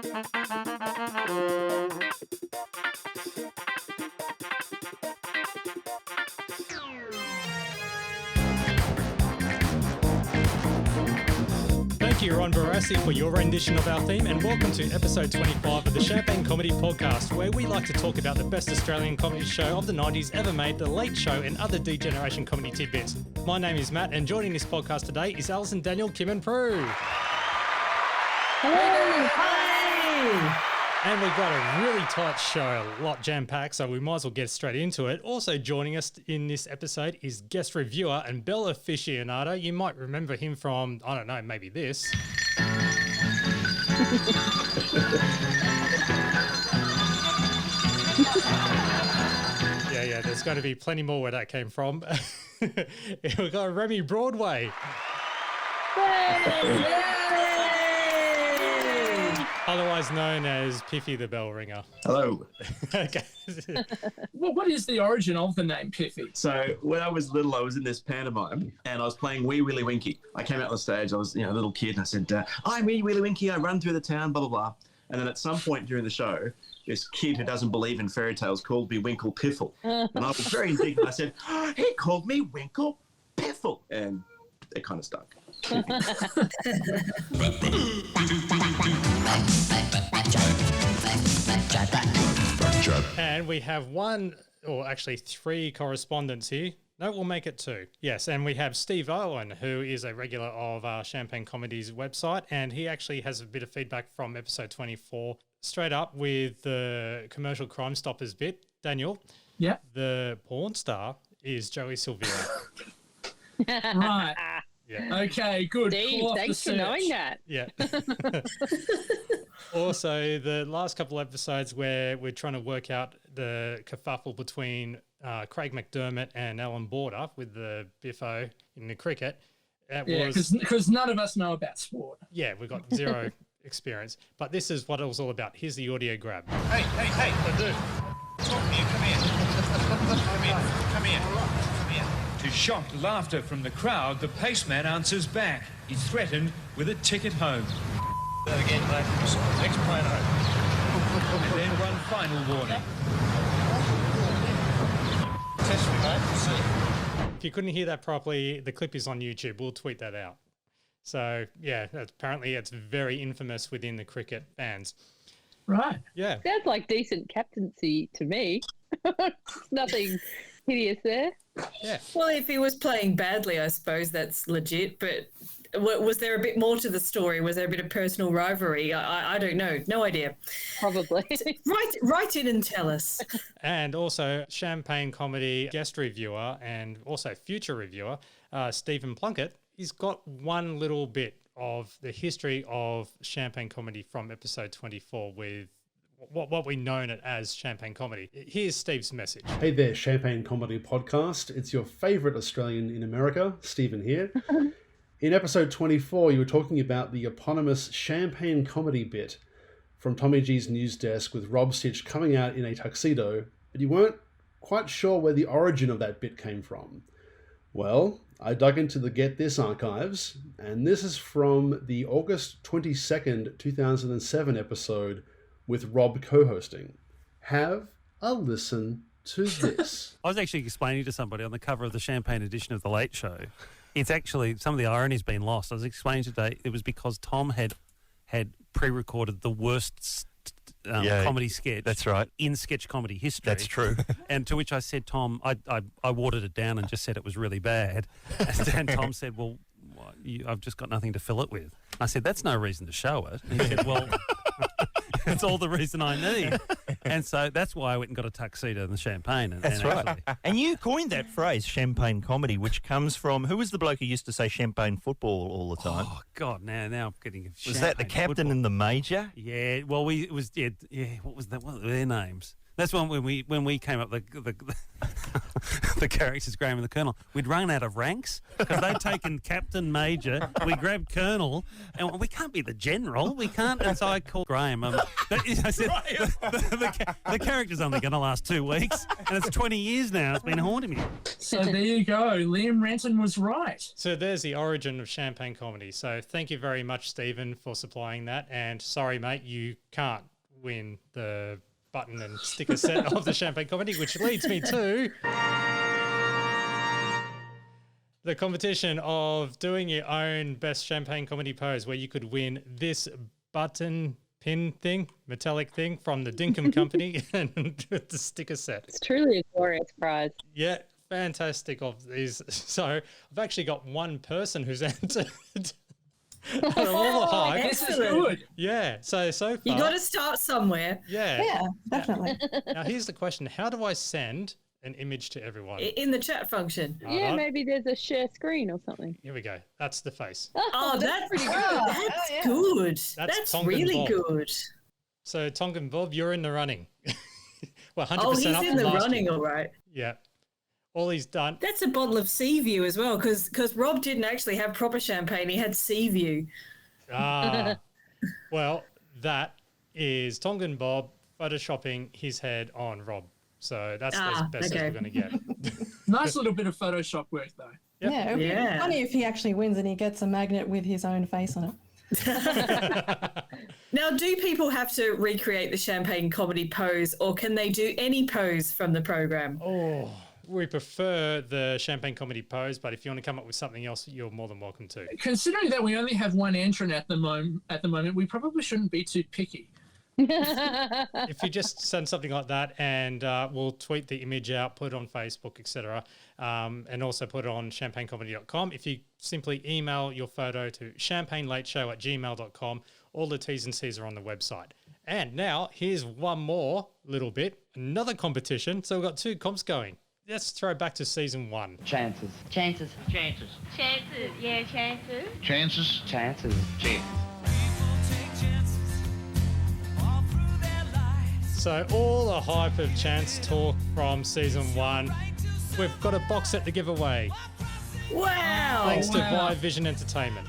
Thank you, Ron Barassi, for your rendition of our theme, and welcome to episode 25 of the Champagne Comedy Podcast, where we like to talk about the best Australian comedy show of the 90s ever made, The Late Show, and other D-Generation comedy tidbits. My name is Matt, and joining this podcast today is Alison, Daniel, Kim and Prue. Hello! Hi! And we've got a really tight show, a lot jam-packed, so we might as well get straight into it. Also joining us in this episode is guest reviewer and Bell aficionado. You might remember him from, I don't know, maybe this. Yeah, there's going to be plenty more where that came from. We've got Remy Broadway. Otherwise known as Piffy the Bell Ringer. Hello. Okay. Well, what is the origin of the name Piffy? So when I was little, I was in this pantomime and I was playing Wee Willie Winky. I came out on the stage, I was a little kid, and I said, I'm Wee Willie Winky, I run through the town, blah, blah, blah. And then at some point during the show, this kid who doesn't believe in fairy tales called me Winkle Piffle. And I was very indignant. I said, he called me Winkle Piffle. And it kind of stuck. And we have one, or actually three correspondents here. No, we'll make it two. Yes, and we have Steve Owen, who is a regular of Champagne Comedy's website, and he actually has a bit of feedback from episode 24, straight up with the commercial Crime Stoppers bit. Daniel, Yeah. the porn star is Joey Silvera. Right. Yeah. Okay, good. Steve, thanks for knowing that. Yeah. Also, the last couple episodes where we're trying to work out the kerfuffle between Craig McDermott and Alan Border with the biffo in the cricket. Because none of us know about sport. Yeah, we've got zero experience. But this is what it was all about. Here's the audio grab. Hey, dude. Talk to me. Come here. Come here. To shocked laughter from the crowd, the paceman answers back. He's threatened with a ticket home. That again, mate. Explain it. And then one final warning. Test me, mate. See. If you couldn't hear that properly, the clip is on YouTube. We'll tweet that out. So, yeah, apparently it's very infamous within the cricket fans. Right. Yeah. Sounds like decent captaincy to me. Nothing hideous there. Yeah. Well, if he was playing badly, I suppose that's legit. But was there a bit more to the story? Was there a bit of personal rivalry? I don't know. No idea. Probably. Write in and tell us. And also Champagne Comedy guest reviewer and also future reviewer, Stephen Plunkett. He's got one little bit of the history of Champagne Comedy from episode 24 with what we know it as Champagne Comedy. Here's Steve's message. Hey there, Champagne Comedy Podcast. It's your favourite Australian in America, Stephen here. In episode 24, you were talking about the eponymous Champagne Comedy bit from Tommy G's news desk with Rob Stitch coming out in a tuxedo, but you weren't quite sure where the origin of that bit came from. Well, I dug into the Get This archives, and this is from the August 22nd, 2007 episode with Rob co-hosting. Have a listen to this. I was actually explaining to somebody on the cover of the Champagne edition of The Late Show, it's actually, some of the irony's been lost. I was explaining today, it was because Tom had pre-recorded the worst comedy sketch. That's right. In sketch comedy history. That's true. And to which I said, Tom, I watered it down and just said it was really bad. And Tom said, well, I've just got nothing to fill it with. I said, that's no reason to show it. And he said, well, it's all the reason I need. And so that's why I went and got a tuxedo and the champagne. That's right. And you coined that phrase, champagne comedy, which comes from, who was the bloke who used to say champagne football all the time? Oh, God, now I'm getting Was that the captain and the major? Yeah, well, what were their names? That's when we came up the the characters, Graham and the Colonel. We'd run out of ranks because they'd taken Captain, Major. We grabbed Colonel, and we can't be the General. We can't. And so I called Graham. I said the character's only going to last 2 weeks, and it's 20 years now. It's been haunting me. So there you go. Liam Renton was right. So there's the origin of Champagne Comedy. So thank you very much, Stephen, for supplying that. And sorry, mate, you can't win the button and sticker set of the Champagne Comedy, which leads me to the competition of doing your own best Champagne Comedy pose, where you could win this button pin thing, metallic thing from the Dinkum Company and the sticker set. It's truly a glorious prize. Yeah, fantastic of these. So I've actually got one person who's entered. Out of all the hype. This is good. Yeah, so far. You got to start somewhere. Yeah, definitely. Now here's the question: how do I send an image to everyone? In the chat function. Yeah, maybe there's a share screen or something. Here we go. That's the face. Oh, that's pretty good. That's yeah. good. That's That's Tongan really Bob. good. So Tongan Bob, you're in the running. Well, 100% Oh, he's up in from the last running, year. all right. Yeah. All he's done. That's a bottle of Sea View as well, because Rob didn't actually have proper champagne. He had Sea View. Well, that is Tongan Bob photoshopping his head on Rob. So that's as best as we're going to get. Nice little bit of Photoshop work, though. Yep. Yeah, it'd be funny if he actually wins and he gets a magnet with his own face on it. Now, do people have to recreate the Champagne Comedy pose, or can they do any pose from the program? Oh, we prefer the Champagne Comedy pose, but if you want to come up with something else, you're more than welcome to. Considering that we only have one entrant at the moment, we probably shouldn't be too picky. If you just send something like that, and we'll tweet the image out, put it on Facebook, etc., and also put it on champagnecomedy.com. If you simply email your photo to champagnelateshow@gmail.com, all the T's and C's are on the website. And now here's one more little bit, another competition. So we've got 2 comps going. Let's throw back to season 1. Chances. Chances. Chances. Chances. Yeah, chances. Chances. Chances. Chances. So all the hype of chance talk from season 1. We've got a box set to give away. Wow! Thanks to Vive Vision Entertainment.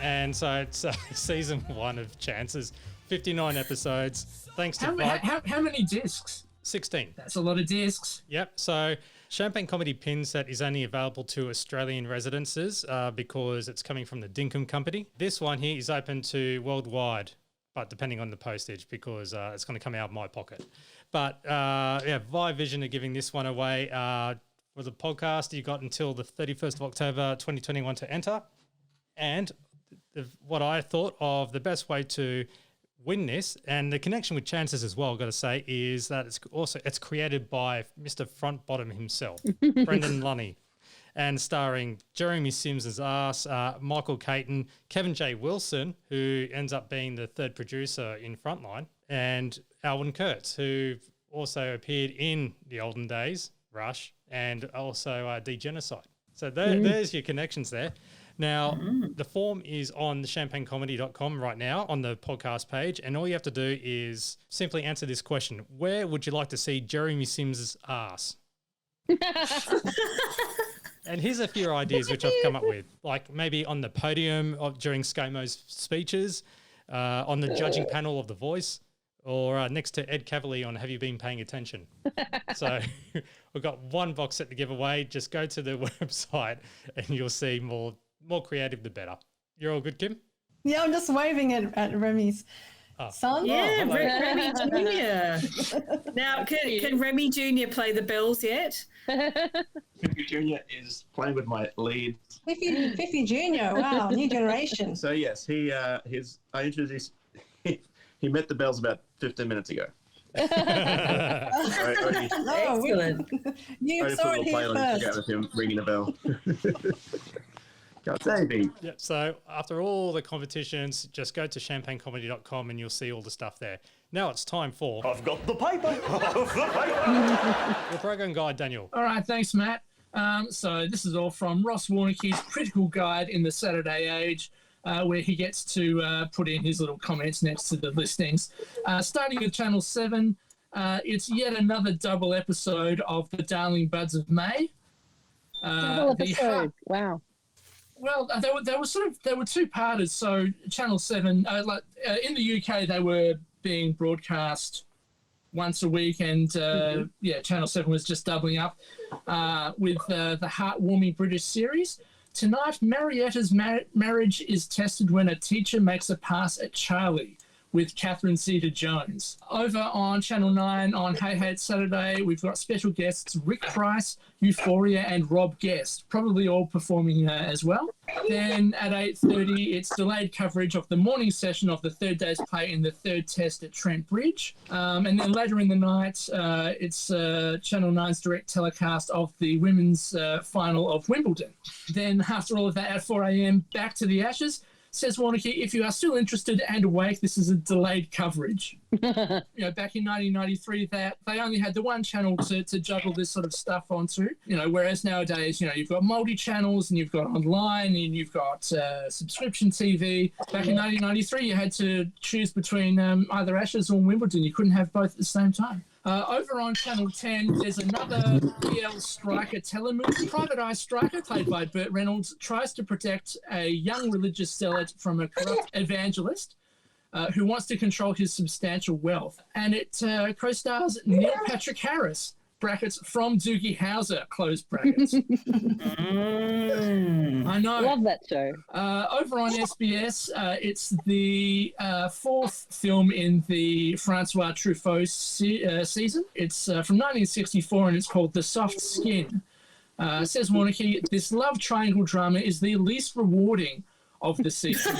And so it's season 1 of Chances, 59 episodes. Thanks to Vive. How many discs? 16. That's a lot of discs. Yep. So Champagne Comedy pin set is only available to Australian residences because it's coming from the Dinkum Company. This one here is open to worldwide, but depending on the postage, because it's going to come out of my pocket. But yeah, Vive Vision are giving this one away for the podcast. You got until the 31st of October 2021 to enter. And what I thought of the best way to win this, and the connection with Chances as well, I've got to say, is that it's created by Mr. Front Bottom himself, Brendan Lunny, and starring Jeremy Sims as Arse, Michael Caton, Kevin J. Wilson, who ends up being the 3rd producer in Frontline, and Alwyn Kurtz, who also appeared in The Olden Days, Rush, and also D-Genocide. So there's your connections there. Now, the form is on the champagnecomedy.com right now on the podcast page, and all you have to do is simply answer this question. Where would you like to see Jeremy Sims' arse? And here's a few ideas which I've come up with, like maybe on the podium during ScoMo's speeches, on the judging panel of The Voice, or next to Ed Cavalier on Have You Been Paying Attention? So we've got one box set to give away. Just go to the website and you'll see more creative the better. You're all good, Kim? Yeah, I'm just waving at Remy's son. Yeah, hello. Remy Jr. Now, can Remy Jr. play the bells yet? Fifi Jr. is playing with my leads. Fifi Jr. Wow, new generation. So yes, I introduced. He met the bells about 15 minutes ago. Excellent. You saw it here first. With him ringing the bell. God, Davey. Yep. So after all the competitions, just go to champagnecomedy.com and you'll see all the stuff there. Now it's time for... I've got the paper. Your program guide, Daniel. All right, thanks, Matt. So this is all from Ross Warnicki's Critical Guide in the Saturday Age, where he gets to put in his little comments next to the listings. Starting with Channel 7, It's yet another double episode of The Darling Buds of May. Double episode. Wow. Well, they were two-parted. So Channel 7, in the UK, they were being broadcast once a week, and Channel 7 was just doubling up with the heartwarming British series. Tonight, Marietta's marriage is tested when a teacher makes a pass at Charlie, with Catherine Zeta-Jones. Over on Channel 9 on Hey Hey It's Saturday, we've got special guests Rick Price, Euphoria, and Rob Guest, probably all performing as well. Then at 8:30, it's delayed coverage of the morning session of the third day's play in the third test at Trent Bridge. And then later in the night, it's Channel 9's direct telecast of the women's final of Wimbledon. Then after all of that, at 4 a.m, back to the Ashes. Says Warneke, if you are still interested and awake, this is a delayed coverage. Back in 1993, that they only had the one channel to juggle this sort of stuff onto. Whereas nowadays, you've got multi-channels and you've got online and you've got subscription TV. Back in 1993, you had to choose between either Ashes or Wimbledon. You couldn't have both at the same time. Over on Channel 10, there's another PL striker telemovie. Private Eye Striker, played by Burt Reynolds, tries to protect a young religious zealot from a corrupt evangelist who wants to control his substantial wealth. And it co-stars Neil Patrick Harris, brackets, from Doogie Howser, close brackets. I know. Love that show. Over on SBS, it's the fourth film in the Francois Truffaut season. It's from 1964 and it's called The Soft Skin. Says Warneke, this love triangle drama is the least rewarding of the season.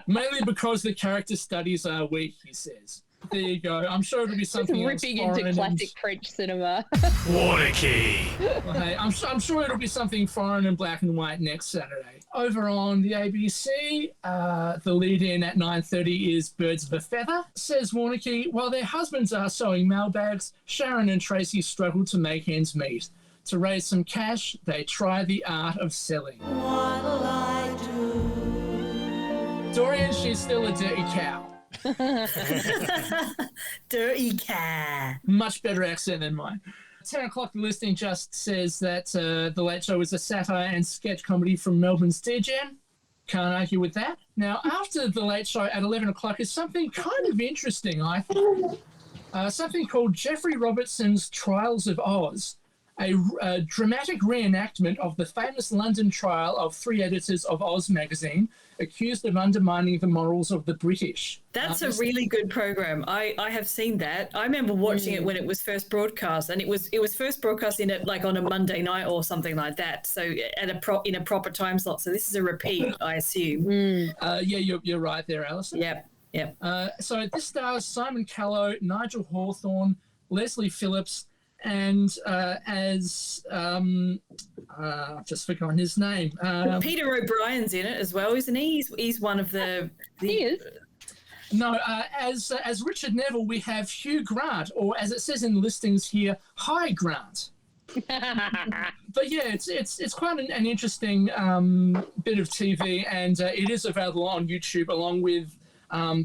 Mainly because the character studies are weak, he says. There you go. I'm sure it'll be something else ripping into classic French cinema. Warneke. Well, hey, I'm sure it'll be something foreign and black and white next Saturday. Over on the ABC, the lead-in at 9:30 is Birds of a Feather. Says Warneke, while their husbands are sewing mailbags, Sharon and Tracy struggle to make ends meet. To raise some cash, they try the art of selling. What'll I do? Dorian, she's still a dirty cow. Dirty cat. Much better accent than mine. 10 o'clock, the listing just says that The Late Show is a satire and sketch comedy from Melbourne's DGen. Can't argue with that. Now, after The Late Show at 11 o'clock is something kind of interesting, I think. Something called Jeffrey Robertson's Trials of Oz, a dramatic reenactment of the famous London trial of 3 editors of Oz magazine accused of undermining the morals of the British. That's a really good program. I have seen that. I remember watching it when it was first broadcast, and it was first broadcast in it like on a Monday night or something like that. So at in a proper time slot. So this is a repeat, I assume. Yeah, you're right there, Alison. Yep. So this stars Simon Callow, Nigel Hawthorne, Leslie Phillips, and as I've just forgotten his name. Peter O'Brien's in it as well, isn't he? He's one of the. He is. No, as Richard Neville, we have Hugh Grant, or as it says in the listings here, High Grant. But yeah, it's quite an interesting bit of TV, and it is available on YouTube along with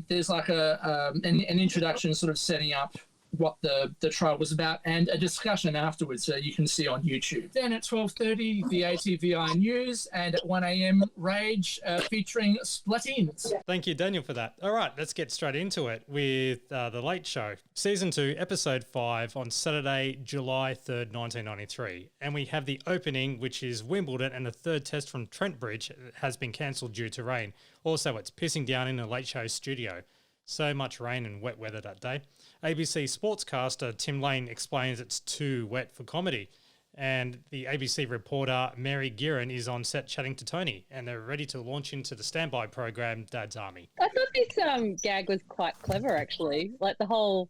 there's like an introduction sort of setting up what the trial was about, and a discussion afterwards you can see on YouTube. Then at 12:30, the ATVI News, and at 1 a.m, Rage featuring Split-ins. Thank you, Daniel, for that. All right, let's get straight into it with The Late Show, Season 2, Episode 5, on Saturday, July 3rd, 1993. And we have the opening, which is Wimbledon, and the third test from Trent Bridge has been cancelled due to rain. Also, it's pissing down in the Late Show studio. So much rain and wet weather that day. ABC sportscaster Tim Lane explains it's too wet for comedy. And the ABC reporter Mary Guerin is on set chatting to Tony, and they're ready to launch into the standby program, Dad's Army. I thought this gag was quite clever, actually. Like the whole,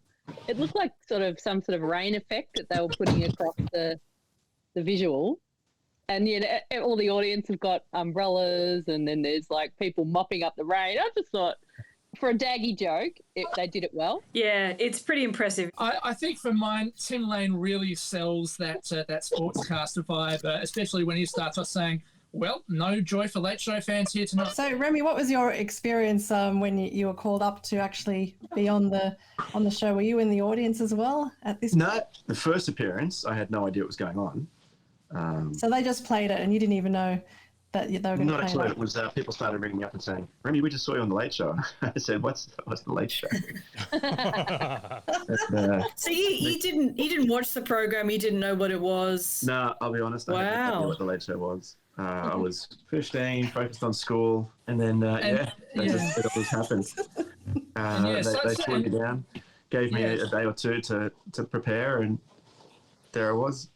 it looked like some sort of rain effect that they were putting across the visual. And all the audience have got umbrellas, and then there's like people mopping up the rain. I just thought, for a daggy joke, they did it well. Yeah, it's pretty impressive. I think for mine, Tim Lane really sells that sportscaster vibe, especially when he starts off saying, Well, no joy for Late Show fans here tonight. So, Remy, what was your experience when you were called up to actually be on the show? Were you in the audience as well at this point? No, the first appearance, I had no idea what was going on. So they just played it and you didn't even know that they were going to Not play actually. it? It was people started ringing me up and saying, "Remy, we just saw you on the Late Show." I said, "What's the Late Show?" So you didn't watch the program. You didn't know what it was. No, I'll be honest. I had no idea Wow. what the Late Show was. I was 15, focused on school, and then it always happened. They flew me down, gave me a day or two to prepare, and there I was,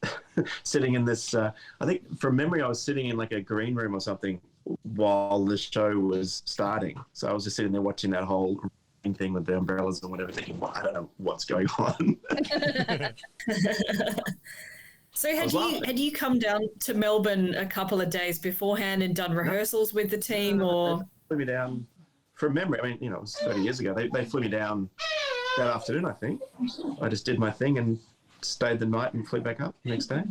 sitting in this. I think from memory, I was sitting in like a green room or something while the show was starting. So I was just sitting there watching that whole thing with the umbrellas and whatever, thinking, well, I don't know what's going on. So had you come down to Melbourne a couple of days beforehand and done rehearsals with the team, or? They flew me down from memory. I mean, it was 30 years ago. They flew me down that afternoon, I think. I just did my thing and stayed the night and flew back up the next day.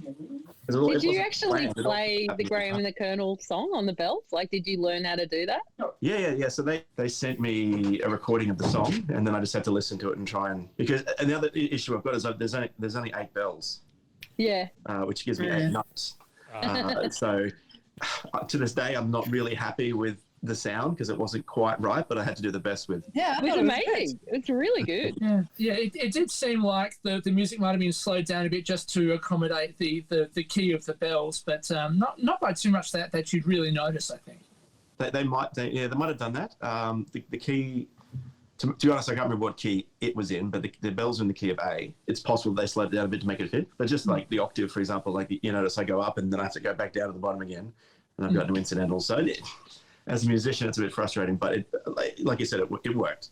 Did you actually play the Graham and the Colonel song on the bells? Like, did you learn how to do that? Yeah. So they sent me a recording of the song, and then I just had to listen to it and try and the other issue I've got is there's only 8 bells. Yeah. Which gives me 8 notes. So to this day, I'm not really happy with the sound because it wasn't quite right, but I had to do the best with. Yeah, it was amazing. It's really good. Yeah. It did seem like the music might have been slowed down a bit just to accommodate the key of the bells, but not by too much that you'd really notice, I think. They might have done that. The key, to be honest, I can't remember what key it was in, but the bells are in the key of A. It's possible they slowed it down a bit to make it fit, but just like the octave, for example, like you notice I go up and then I have to go back down to the bottom again, and I've got no incidental. So as a musician, it's a bit frustrating, but like you said, it worked.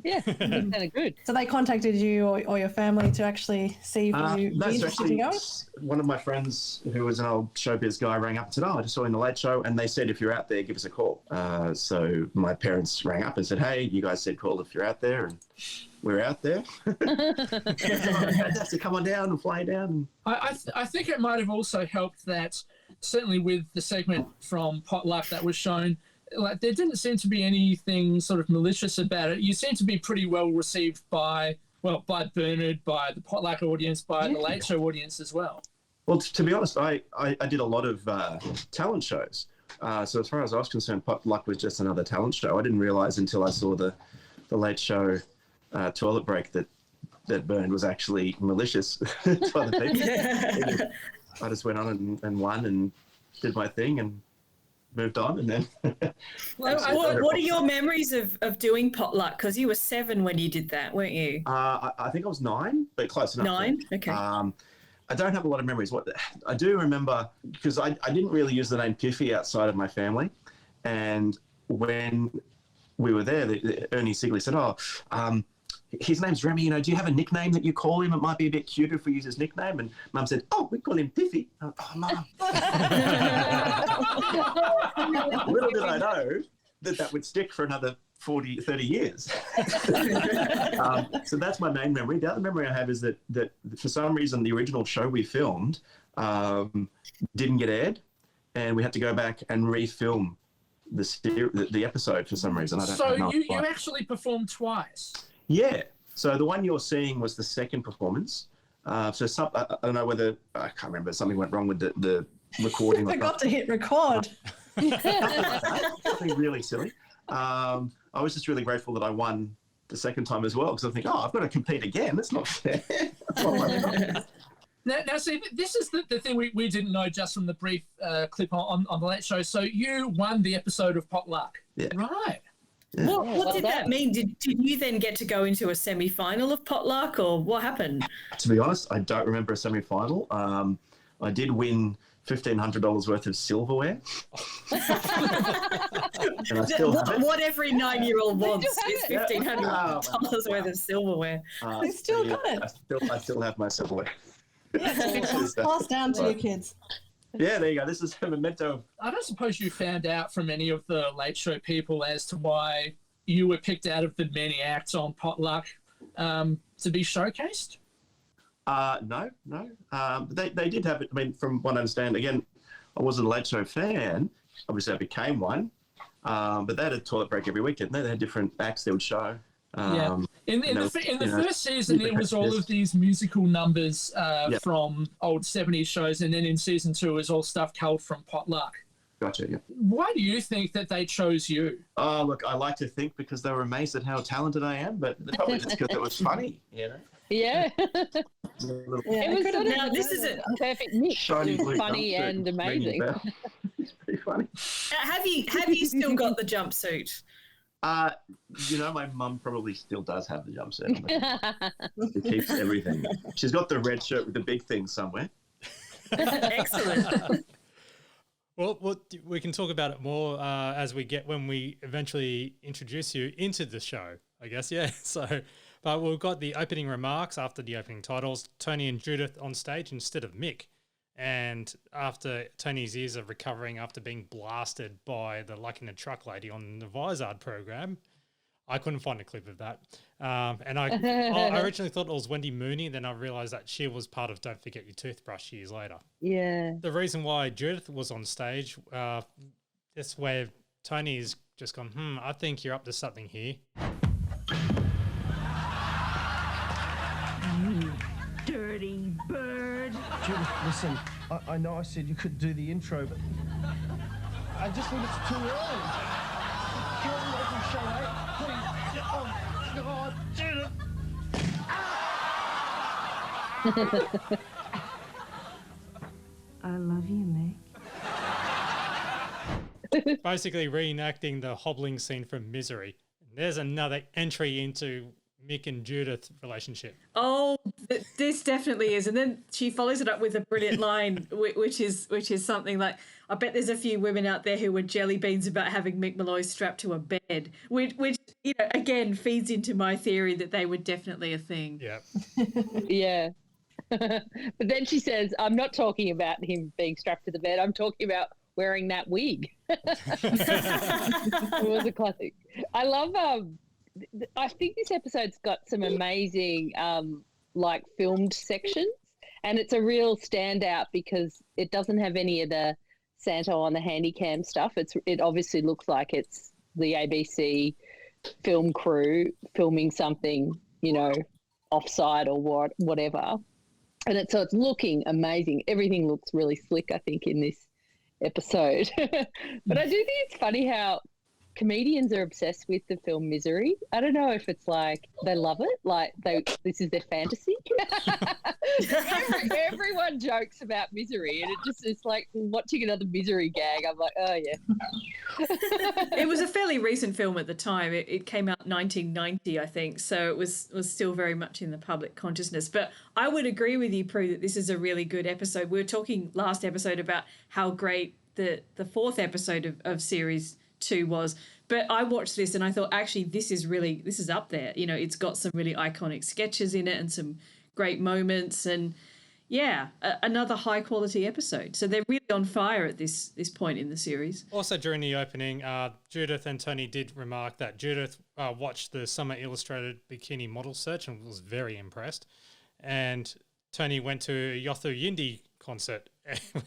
Yeah, it's kind of good. So they contacted you or your family to actually see if you'd be interested in going? One of my friends who was an old showbiz guy rang up and said, "Oh, I just saw you in the Late Show," and they said, "If you're out there, give us a call." So my parents rang up and said, "Hey, you guys said call if you're out there," and we're out there. Fantastic, come on down and fly down. I think it might have also helped that certainly with the segment from Potluck that was shown, like there didn't seem to be anything sort of malicious about it. You seem to be pretty well received by Bernard, by the Potluck audience, by the Late Show audience as well. Well, to be honest, I did a lot of talent shows. So as far as I was concerned, Potluck was just another talent show. I didn't realise until I saw the Late Show toilet break that Bernard was actually malicious to other people. I just went on and won and did my thing and moved on, and then. What are your memories of doing Potluck? Because you were 7 when you did that, weren't you? I think I was 9, but close enough. 9, okay. I don't have a lot of memories. What I do remember, because I didn't really use the name Piffy outside of my family, and when we were there, Ernie Sigley said, "Oh, his name's Remy. Do you have a nickname that you call him? It might be a bit cuter if we use his nickname." And Mum said, "Oh, we call him Piffy." Oh, Mum. Little did I know that would stick for another 30 years. So that's my main memory. The other memory I have is that for some reason the original show we filmed didn't get aired, and we had to go back and refilm the episode for some reason. I don't know. So you actually performed twice? Yeah. So the one you're seeing was the second performance. I don't know whether, I can't remember, something went wrong with the recording. I forgot to hit record. Something really silly. I was just really grateful that I won the second time as well, because I think, I've got to compete again. That's not fair. Now, see, this is the thing we didn't know just from the brief clip on the Late Show. So you won the episode of Potluck. Yeah. Right. Yeah. What did that mean? Did you then get to go into a semi-final of Potluck, or what happened? To be honest, I don't remember a semi-final. I did win $1,500 worth of silverware. And I still what every 9-year-old wants is $1,500 worth of silverware. You still got it. I still have my silverware. Pass down to your kids. Yeah, there you go. This is a memento. I don't suppose you found out from any of the Late Show people as to why you were picked out of the many acts on Potluck to be showcased? No. They did have it. I mean, from what I understand, again, I wasn't a Late Show fan. Obviously, I became one. But they had a toilet break every week, didn't they? They had different acts they would show. Yeah. In the first season, it was all of these musical numbers from old 70s shows, and then in season 2, it was all stuff culled from Potluck. Gotcha, yeah. Why do you think that they chose you? Oh, look, I like to think because they were amazed at how talented I am, but probably just because it was funny, you know? Yeah. It It was sort of, this is a perfect mix. It was funny and amazing. It's pretty funny. Have you still got the jumpsuit? You know, my mum probably still does have the jumpsuit. She keeps everything. She's got the red shirt with the big thing somewhere. Excellent. Well, we can talk about it more as when we eventually introduce you into the show, I guess. Yeah. So, but we've got the opening remarks after the opening titles. Tony and Judith on stage instead of Mick. And after Tony's ears are recovering after being blasted by the Luck in a Truck lady on the Vizard program, I couldn't find a clip of that. And I originally thought it was Wendy Mooney. Then I realised that she was part of Don't Forget Your Toothbrush years later. Yeah. The reason why Judith was on stage, that's where Tony's just gone, I think you're up to something here. You dirty bird. Judith, listen, I know I said you could do the intro, but I just think it's too early. Can we open show 8, please? Oh, God, Judith. I love you, Mick. Basically reenacting the hobbling scene from Misery. There's another entry into Mick and Judith relationship. Oh, this definitely is. And then she follows it up with a brilliant line, which is something like, I bet there's a few women out there who were jelly beans about having Mick Malloy strapped to a bed, which you know, again, feeds into my theory that they were definitely a thing. Yeah. Yeah. But then she says, I'm not talking about him being strapped to the bed. I'm talking about wearing that wig. It was a classic. I love I think this episode's got some amazing like filmed sections, and it's a real standout because it doesn't have any of the Santo on the handycam stuff. It obviously looks like it's the ABC film crew filming something, you know, offside or whatever. And it's looking amazing. Everything looks really slick, I think, in this episode. But I do think it's funny how comedians are obsessed with the film Misery. I don't know if it's like they love it, like this is their fantasy. Everyone jokes about Misery, and it's like watching another Misery gag. I'm like, oh yeah. It was a fairly recent film at the time. It came out 1990, I think, so it was still very much in the public consciousness. But I would agree with you, Prue, that this is a really good episode. We were talking last episode about how great the fourth episode of series 2 was, but I watched this and I thought, actually, this is up there. You know, it's got some really iconic sketches in it and some great moments, and another high quality episode. So they're really on fire at this point in the series. Also, during the opening, Judith and Tony did remark that Judith watched the Summer Illustrated Bikini Model Search and was very impressed, and Tony went to a Yothu Yindi concert,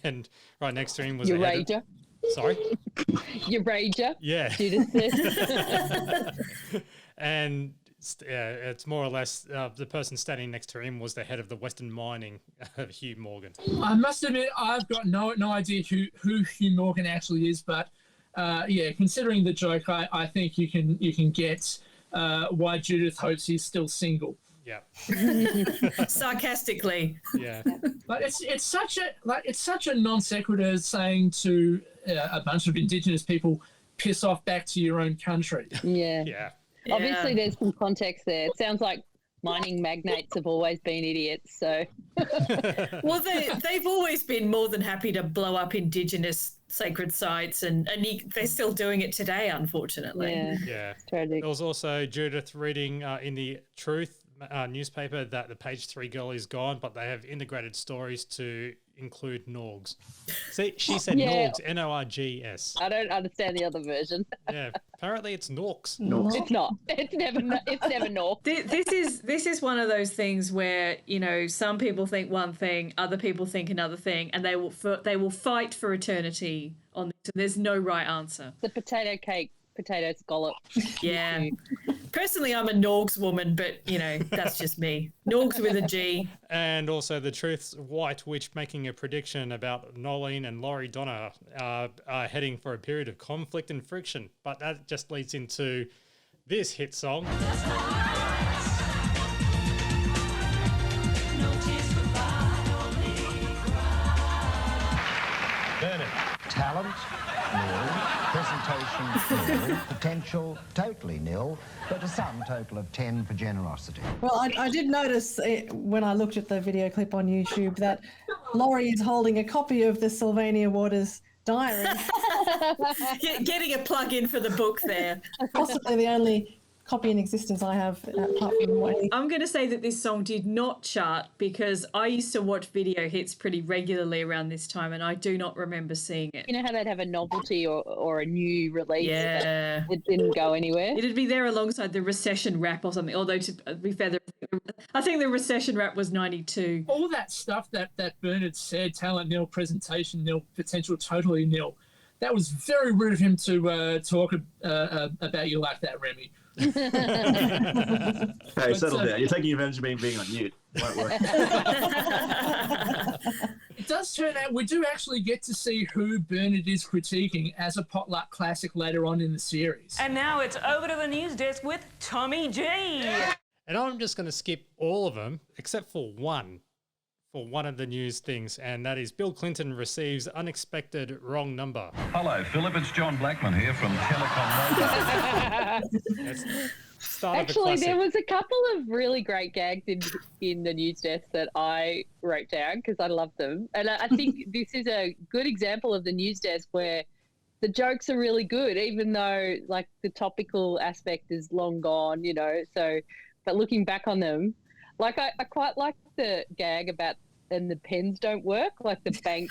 and right next to him was Eurasia. Sorry? Eurasia. Yeah. Judith said. And it's more or less the person standing next to him was the head of the Western Mining, Hugh Morgan. I must admit, I've got no idea who Hugh Morgan actually is, but considering the joke, I think you can get why Judith hopes he's still single. Yeah. Sarcastically. Yeah. But it's such a non sequitur saying to a bunch of Indigenous people, piss off back to your own country. Yeah. Yeah. Obviously, there's some context there. It sounds like mining magnates have always been idiots. So. Well, they've always been more than happy to blow up Indigenous sacred sites, and they're still doing it today, unfortunately. Yeah. Yeah. Tragic. There was also Judith reading in the Truth newspaper that the page 3 girl is gone, but they have integrated stories to include Norgs. See, she said Norgs, Norgs. I don't understand the other version. Yeah, apparently it's Norks. It's not. It's never Nork. This is one of those things where, you know, some people think one thing, other people think another thing, and they will fight for eternity on this. There's no right answer. The potato cake, potato scallop. Yeah. Personally, I'm a Norgs woman, but, you know, that's just me. Norgs with a G. And also the Truth's White Witch making a prediction about Nolene and Laurie Donna are heading for a period of conflict and friction. But that just leads into this hit song. Bernard. Talent, nil. Presentation, nil. Potential, totally nil. But a sum total of 10 for generosity. Well, I did notice when I looked at the video clip on YouTube that Laurie is holding a copy of the Sylvania Waters diary. Getting a plug in for the book there. Possibly the only copy in existence I have apart from what I'm going to say that this song did not chart because I used to watch video hits pretty regularly around this time and I do not remember seeing it. You know how they'd have a novelty or a new release? Yeah. It didn't go anywhere. It'd be there alongside the recession rap or something, although to be fair, I think the recession rap was 92. All that stuff that Bernard said, talent nil, presentation nil, potential totally nil, that was very rude of him to talk about you like that, Remy. Hey, settle down. You're taking advantage of me being on mute. Won't work. It does turn out we do actually get to see who Bernard is critiquing as a potluck classic later on in the series. And now it's over to the news desk with Tommy G. And I'm just going to skip all of them except for one of the news things, and that is Bill Clinton receives unexpected wrong number. Hello, Philip. It's John Blackman here from Telecom. Actually, there was a couple of really great gags in the news desk that I wrote down because I loved them. And I think this is a good example of the news desk where the jokes are really good, even though like the topical aspect is long gone, you know. So, but looking back on them, like I quite like the gag about and the pens don't work, like the bank.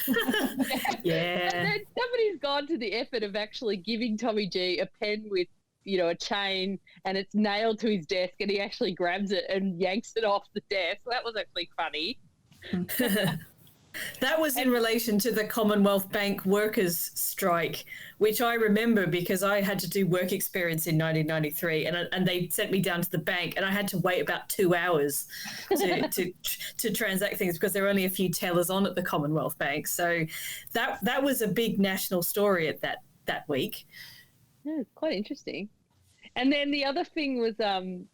Yeah. And then somebody's gone to the effort of actually giving Tommy G a pen with, you know, a chain and it's nailed to his desk and he actually grabs it and yanks it off the desk. That was actually funny. That was in relation to the Commonwealth Bank workers' strike, which I remember because I had to do work experience in 1993 and they sent me down to the bank and I had to wait about 2 hours to transact things because there were only a few tellers on at the Commonwealth Bank. So that was a big national story at that week. Yeah, quite interesting. And then the other thing was the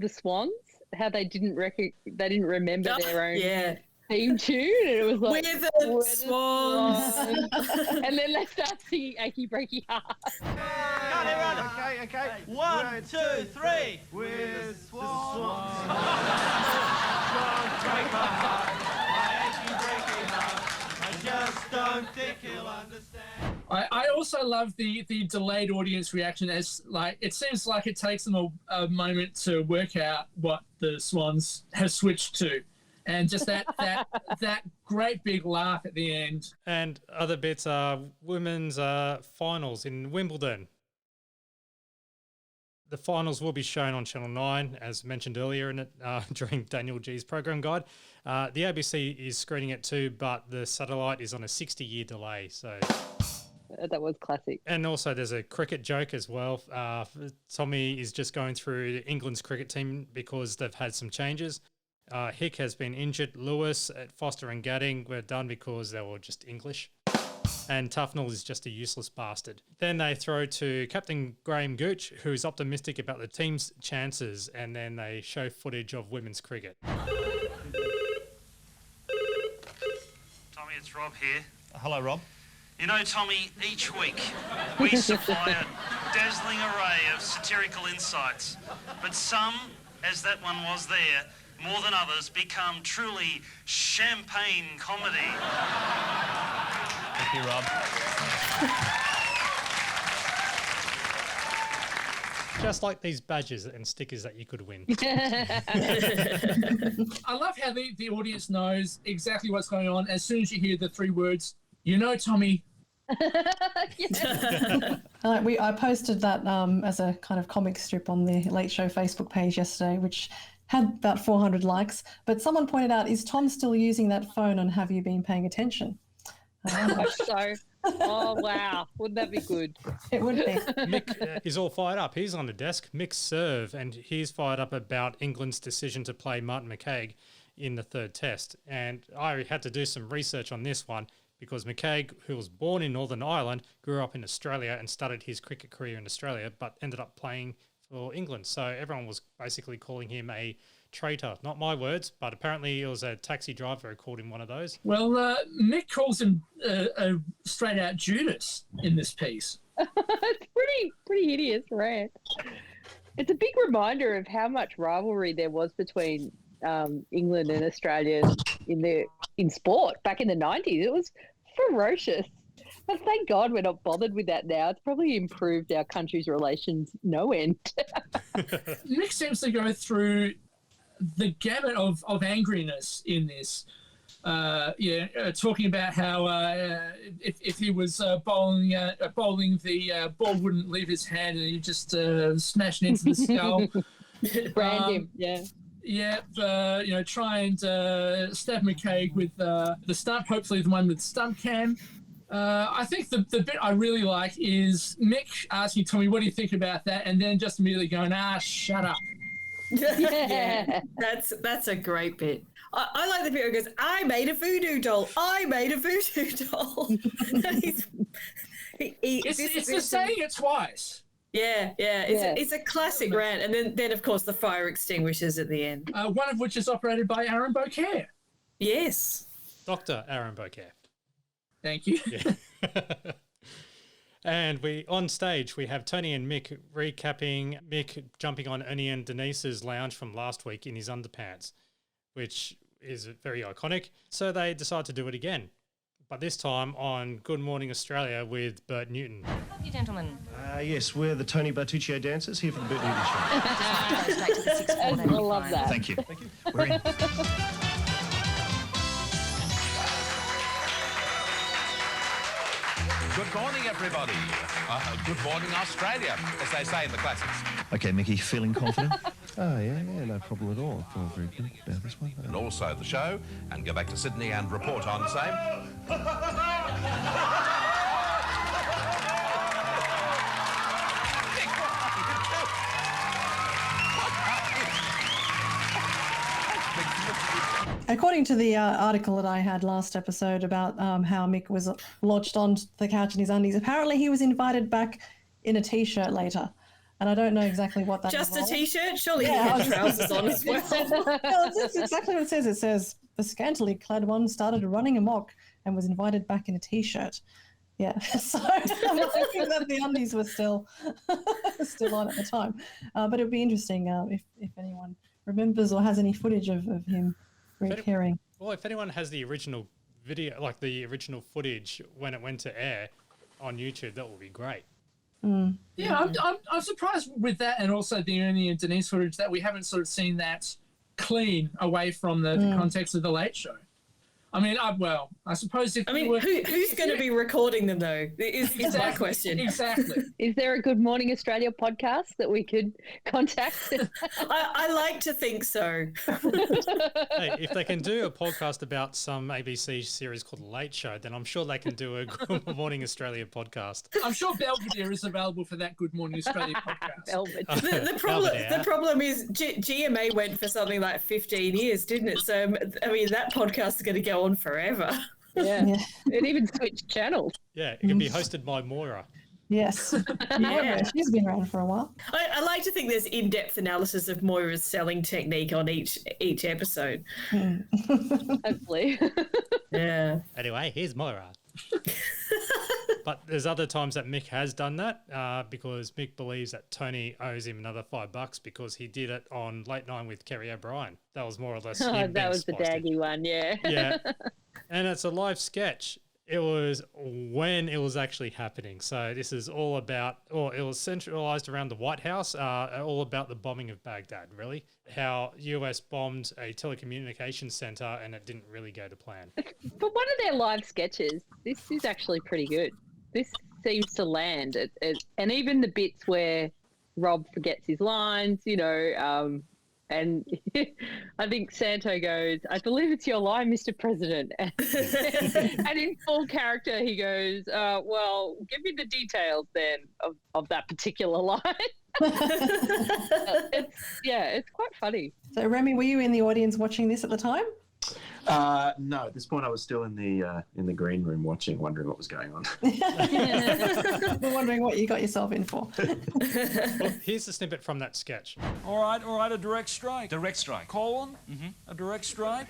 Swans, how they didn't remember their own theme tune, and it was like we're the Swans. And then they start singing "Achy Breaky Heart." Okay. 1, 2, 3. We're swans. Break my heart, my achy breaky heart. I just don't think he'll understand. I also love the delayed audience reaction as like it seems like it takes them a moment to work out what the Swans have switched to. And just that great big laugh at the end. And other bits are women's finals in Wimbledon. The finals will be shown on Channel 9, as mentioned earlier in it during Daniel G's program guide. The ABC is screening it too, but the satellite is on a 60-year delay. So that was classic. And also there's a cricket joke as well. Tommy is just going through England's cricket team because they've had some changes. Hick has been injured. Lewis, Foster and Gadding were done because they were just English. And Tufnell is just a useless bastard. Then they throw to Captain Graham Gooch, who's optimistic about the team's chances, and then they show footage of women's cricket. Tommy, it's Rob here. Hello, Rob. You know, Tommy, each week we supply a dazzling array of satirical insights, but some, as that one was there, more than others, become truly champagne comedy. Thank you, Rob. Just like these badges and stickers that you could win. I love how the audience knows exactly what's going on as soon as you hear the 3 words, you know, Tommy. I posted that as a kind of comic strip on the Late Show Facebook page yesterday, which had about 400 likes. But someone pointed out, is Tom still using that phone and have you been paying attention? Oh, wow. Wouldn't that be good? It would be. Mick is all fired up. He's on the desk. Mick's serve, and he's fired up about England's decision to play Martin McCaig in the 3rd test. And I had to do some research on this one because McCaig, who was born in Northern Ireland, grew up in Australia and started his cricket career in Australia, but ended up playing for England. So everyone was basically calling him a traitor. Not my words, but apparently it was a taxi driver who called him one of those. Well, Mick calls him a straight-out Judas in this piece. It's pretty hideous rant. It's a big reminder of how much rivalry there was between England and Australia in sport back in the 90s. It was ferocious. But thank God we're not bothered with that now. It's probably improved our country's relations no end. Mick seems to go through the gamut of angriness in this. Talking about how if he was bowling, the ball wouldn't leave his hand and he just smashed into the skull. Brand him, yeah. Yeah, try and stab McCaig with the stump, hopefully the one with the stump cam. I think the bit I really like is Mick asking Tommy, what do you think about that? And then just immediately going, shut up. Yeah, that's a great bit. I like the bit where he goes, I made a voodoo doll. I made a voodoo doll. It's saying it twice. Yeah. It's a classic rant. And then of course, the fire extinguishers at the end. One of which is operated by Aaron Beaucaire. Yes. Dr. Aaron Beaucaire. Thank you. Yeah. And on stage, we have Tony and Mick recapping Mick jumping on Ernie and Denise's lounge from last week in his underpants, which is very iconic. So they decide to do it again, but this time on Good Morning Australia with Bert Newton. You gentlemen. Yes, we're the Tony Bertuccio dancers here for the Bert Newton Show. Straight to the 6 I love that. Thank you. Thank you. We're in. Good morning, everybody. Good morning, Australia, as they say in the classics. Okay, Mickey, feeling confident? Yeah, no problem at all. I feel very good about this one. And also the show, and go back to Sydney and report on same. According to the article that I had last episode about how Mick was lodged on the couch in his undies, apparently he was invited back in a T-shirt later. And I don't know exactly what that Just involved. a T-shirt? Surely he had trousers on as well. No, that's exactly what it says. It says, the scantily clad one started running amok and was invited back in a T-shirt. Yeah, so I think that the undies were still on at the time. But it would be interesting if anyone remembers or has any footage of him reappearing. Well, if anyone has the original video, like the original footage when it went to air on YouTube, that would be great. Mm. Yeah, I'm surprised with that, and also the Ernie and Denise footage, that we haven't sort of seen that clean away from the context of the Late Show. I mean, I suppose if who's going to be recording them though? Is my question. Exactly. Is there a Good Morning Australia podcast that we could contact? I like to think so. Hey, if they can do a podcast about some ABC series called The Late Show, then I'm sure they can do a Good Morning Australia podcast. I'm sure Belvedere is available for that Good Morning Australia podcast. The problem is GMA went for something like 15 years, didn't it? So, I mean, that podcast is going to go on forever. Yeah. It even switched channels. Yeah, it can be hosted by Moira. Yes. Yeah, she's been around for a while. I like to think there's in-depth analysis of Moira's selling technique on each episode. Hopefully. Yeah. Anyway, here's Moira. But there's other times that Mick has done that because Mick believes that Tony owes him another $5 because he did it on Late Night with Kerry O'Brien. That was more or less him that was the spiced in. Daggy one, yeah. Yeah. And it's a live sketch. It was when it was actually happening. So this is all about, or it was centralized around the White House, all about the bombing of Baghdad, really. How US bombed a telecommunications center and it didn't really go to plan. But one of their live sketches, this is actually pretty good. This seems to land. And even the bits where Rob forgets his lines, you know, and I think Santo goes, "I believe it's your line, Mr. President." And in full character, he goes, "Well, give me the details then of that particular line." It's quite funny. So, Remy, were you in the audience watching this at the time? No, at this point I was still in the green room watching, wondering what was going on. We're wondering what you got yourself in for. Well, here's the snippet from that sketch. All right, a direct strike. Direct strike. Colon? Mm-hmm. A direct strike?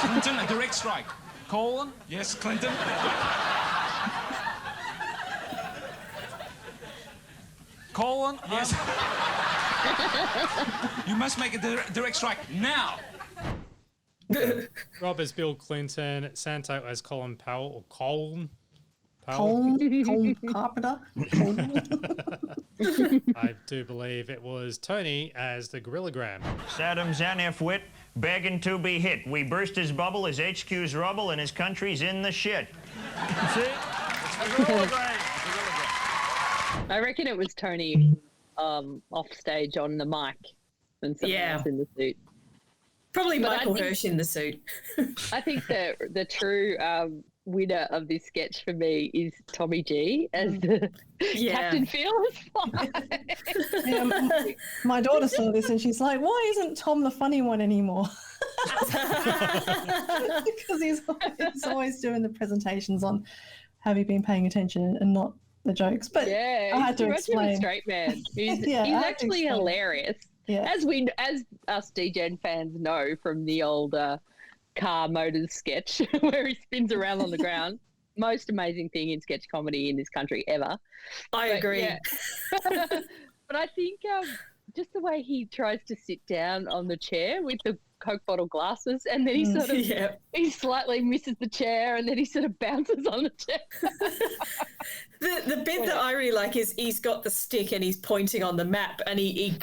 Clinton, a direct strike. Colon? Yes, Clinton. Colon? Yes. You must make a direct strike now. Rob as Bill Clinton, Santo as Colin Powell, or Colin Colin Carpenter. I do believe it was Tony as the Gorillagram. Saddam Zanifwit begging to be hit. We burst his bubble, his HQ's rubble, and his country's in the shit. See? It's the Gorillagram. I reckon it was Tony off stage on the mic and someone else in the suit. Probably Michael Hirsch in the suit. I think the true winner of this sketch for me is Tommy G as the Captain Fearless. My daughter saw this and she's like, "Why isn't Tom the funny one anymore?" Because he's always doing the presentations on "Have you been paying attention?" and not the jokes. But I had to explain. A straight man. He's actually hilarious. Yeah. As us DGen fans know from the old car motors sketch where he spins around on the ground. Most amazing thing in sketch comedy in this country ever. I agree. Yeah. But I think just the way he tries to sit down on the chair with the Coke bottle glasses, and then he sort of he slightly misses the chair, and then he sort of bounces on the chair. The bit that I really like is he's got the stick and he's pointing on the map, and he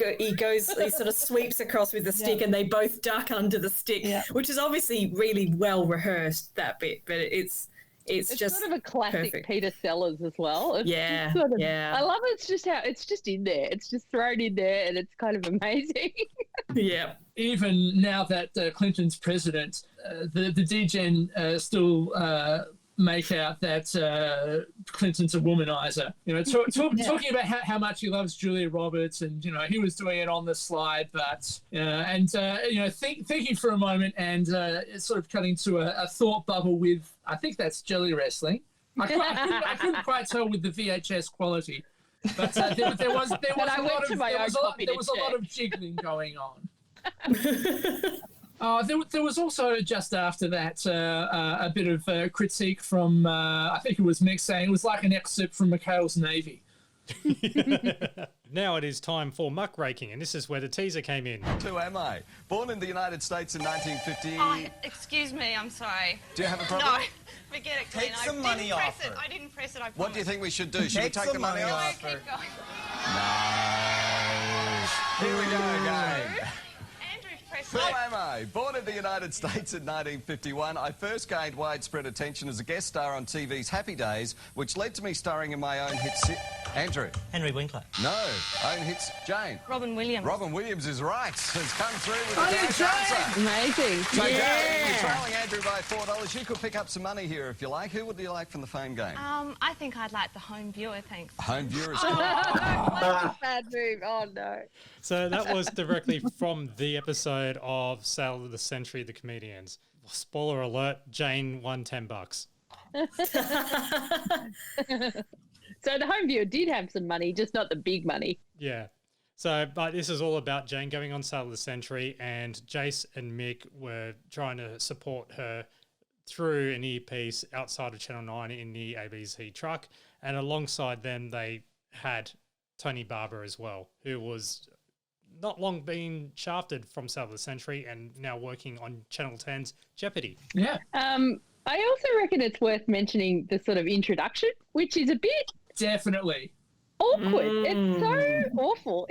sort of sweeps across with the stick, and they both duck under the stick, which is obviously really well rehearsed, that bit, but it's just sort of a classic perfect. Peter Sellers as well. It's Yeah, sort of, yeah. I love it. It's just how it's just in there. It's just thrown in there, and it's kind of amazing. Yeah. Even now that Clinton's president, the DGen still make out that Clinton's a womanizer. You know, talking about how much he loves Julia Roberts, and you know he was doing it on the slide, but thinking for a moment and sort of cutting to a thought bubble with, I think that's jelly wrestling. I couldn't quite tell with the VHS quality, but there was a lot of jiggling going on. There was also just after that a bit of critique from I think it was Mick saying it was like an excerpt from McHale's Navy. Now it is time for Muckraking, and this is where the teaser came in. Who am I? Born in the United States in 1950. Oh, excuse me, I'm sorry. Do you have a problem? No, forget it, Clint. Take some money off her. I didn't press it, I promise. What do you think we should do? Should we take the money off her? Keep going. Nice. Here we go again. Press Who am I? Born in the United States in 1951, I first gained widespread attention as a guest star on TV's Happy Days, which led to me starring in my own hit Andrew. Henry Winkler. No. Own hits Jane. Robin Williams. Robin Williams is right. Has come through with Oh, a yeah, correct answer. Amazing. So Yeah. Jane, you're trailing Andrew by $4. You could pick up some money here if you like. Who would you like from the phone game? I think I'd like the home viewer, thanks. Home viewers. Bad move. Oh no. So that was directly from the episode of Sale of the Century, the comedians. Spoiler alert, Jane won $10. So the home viewer did have some money, just not the big money. Yeah. So, but this is all about Jane going on Sale of the Century, and Jace and Mick were trying to support her through an earpiece outside of Channel 9 in the ABC truck. And alongside them, they had Tony Barber as well, who was not long been shafted from Sale of the Century and now working on Channel 10's Jeopardy. Yeah. I also reckon it's worth mentioning the sort of introduction, which is a bit definitely awkward. It's so awful.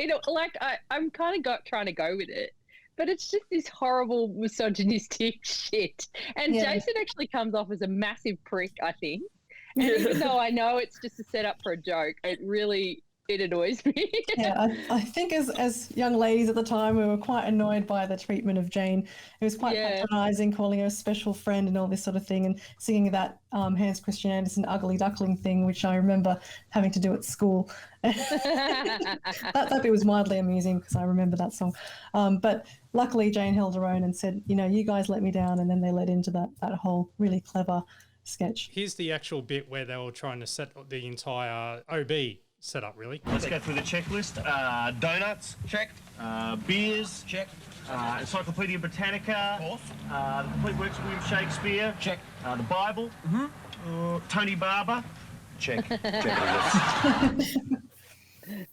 I'm kind of trying to go with it, but it's just this horrible misogynistic shit. And Jason actually comes off as a massive prick, I think. And even though I know it's just a setup for a joke, it annoys me. I think as young ladies at the time, we were quite annoyed by the treatment of Jane. It was quite patronising, calling her a special friend and all this sort of thing, and singing that Hans Christian Andersen Ugly Duckling thing, which I remember having to do at school. that bit was mildly amusing because I remember that song. But luckily Jane held her own and said, you guys let me down, and then they led into that whole really clever sketch. Here's the actual bit where they were trying to set the entire OB set up, really. Let's go through the checklist. Donuts, check. Beers, check. Encyclopedia Britannica, the complete works of William Shakespeare, check. The Bible, Tony Barber, check.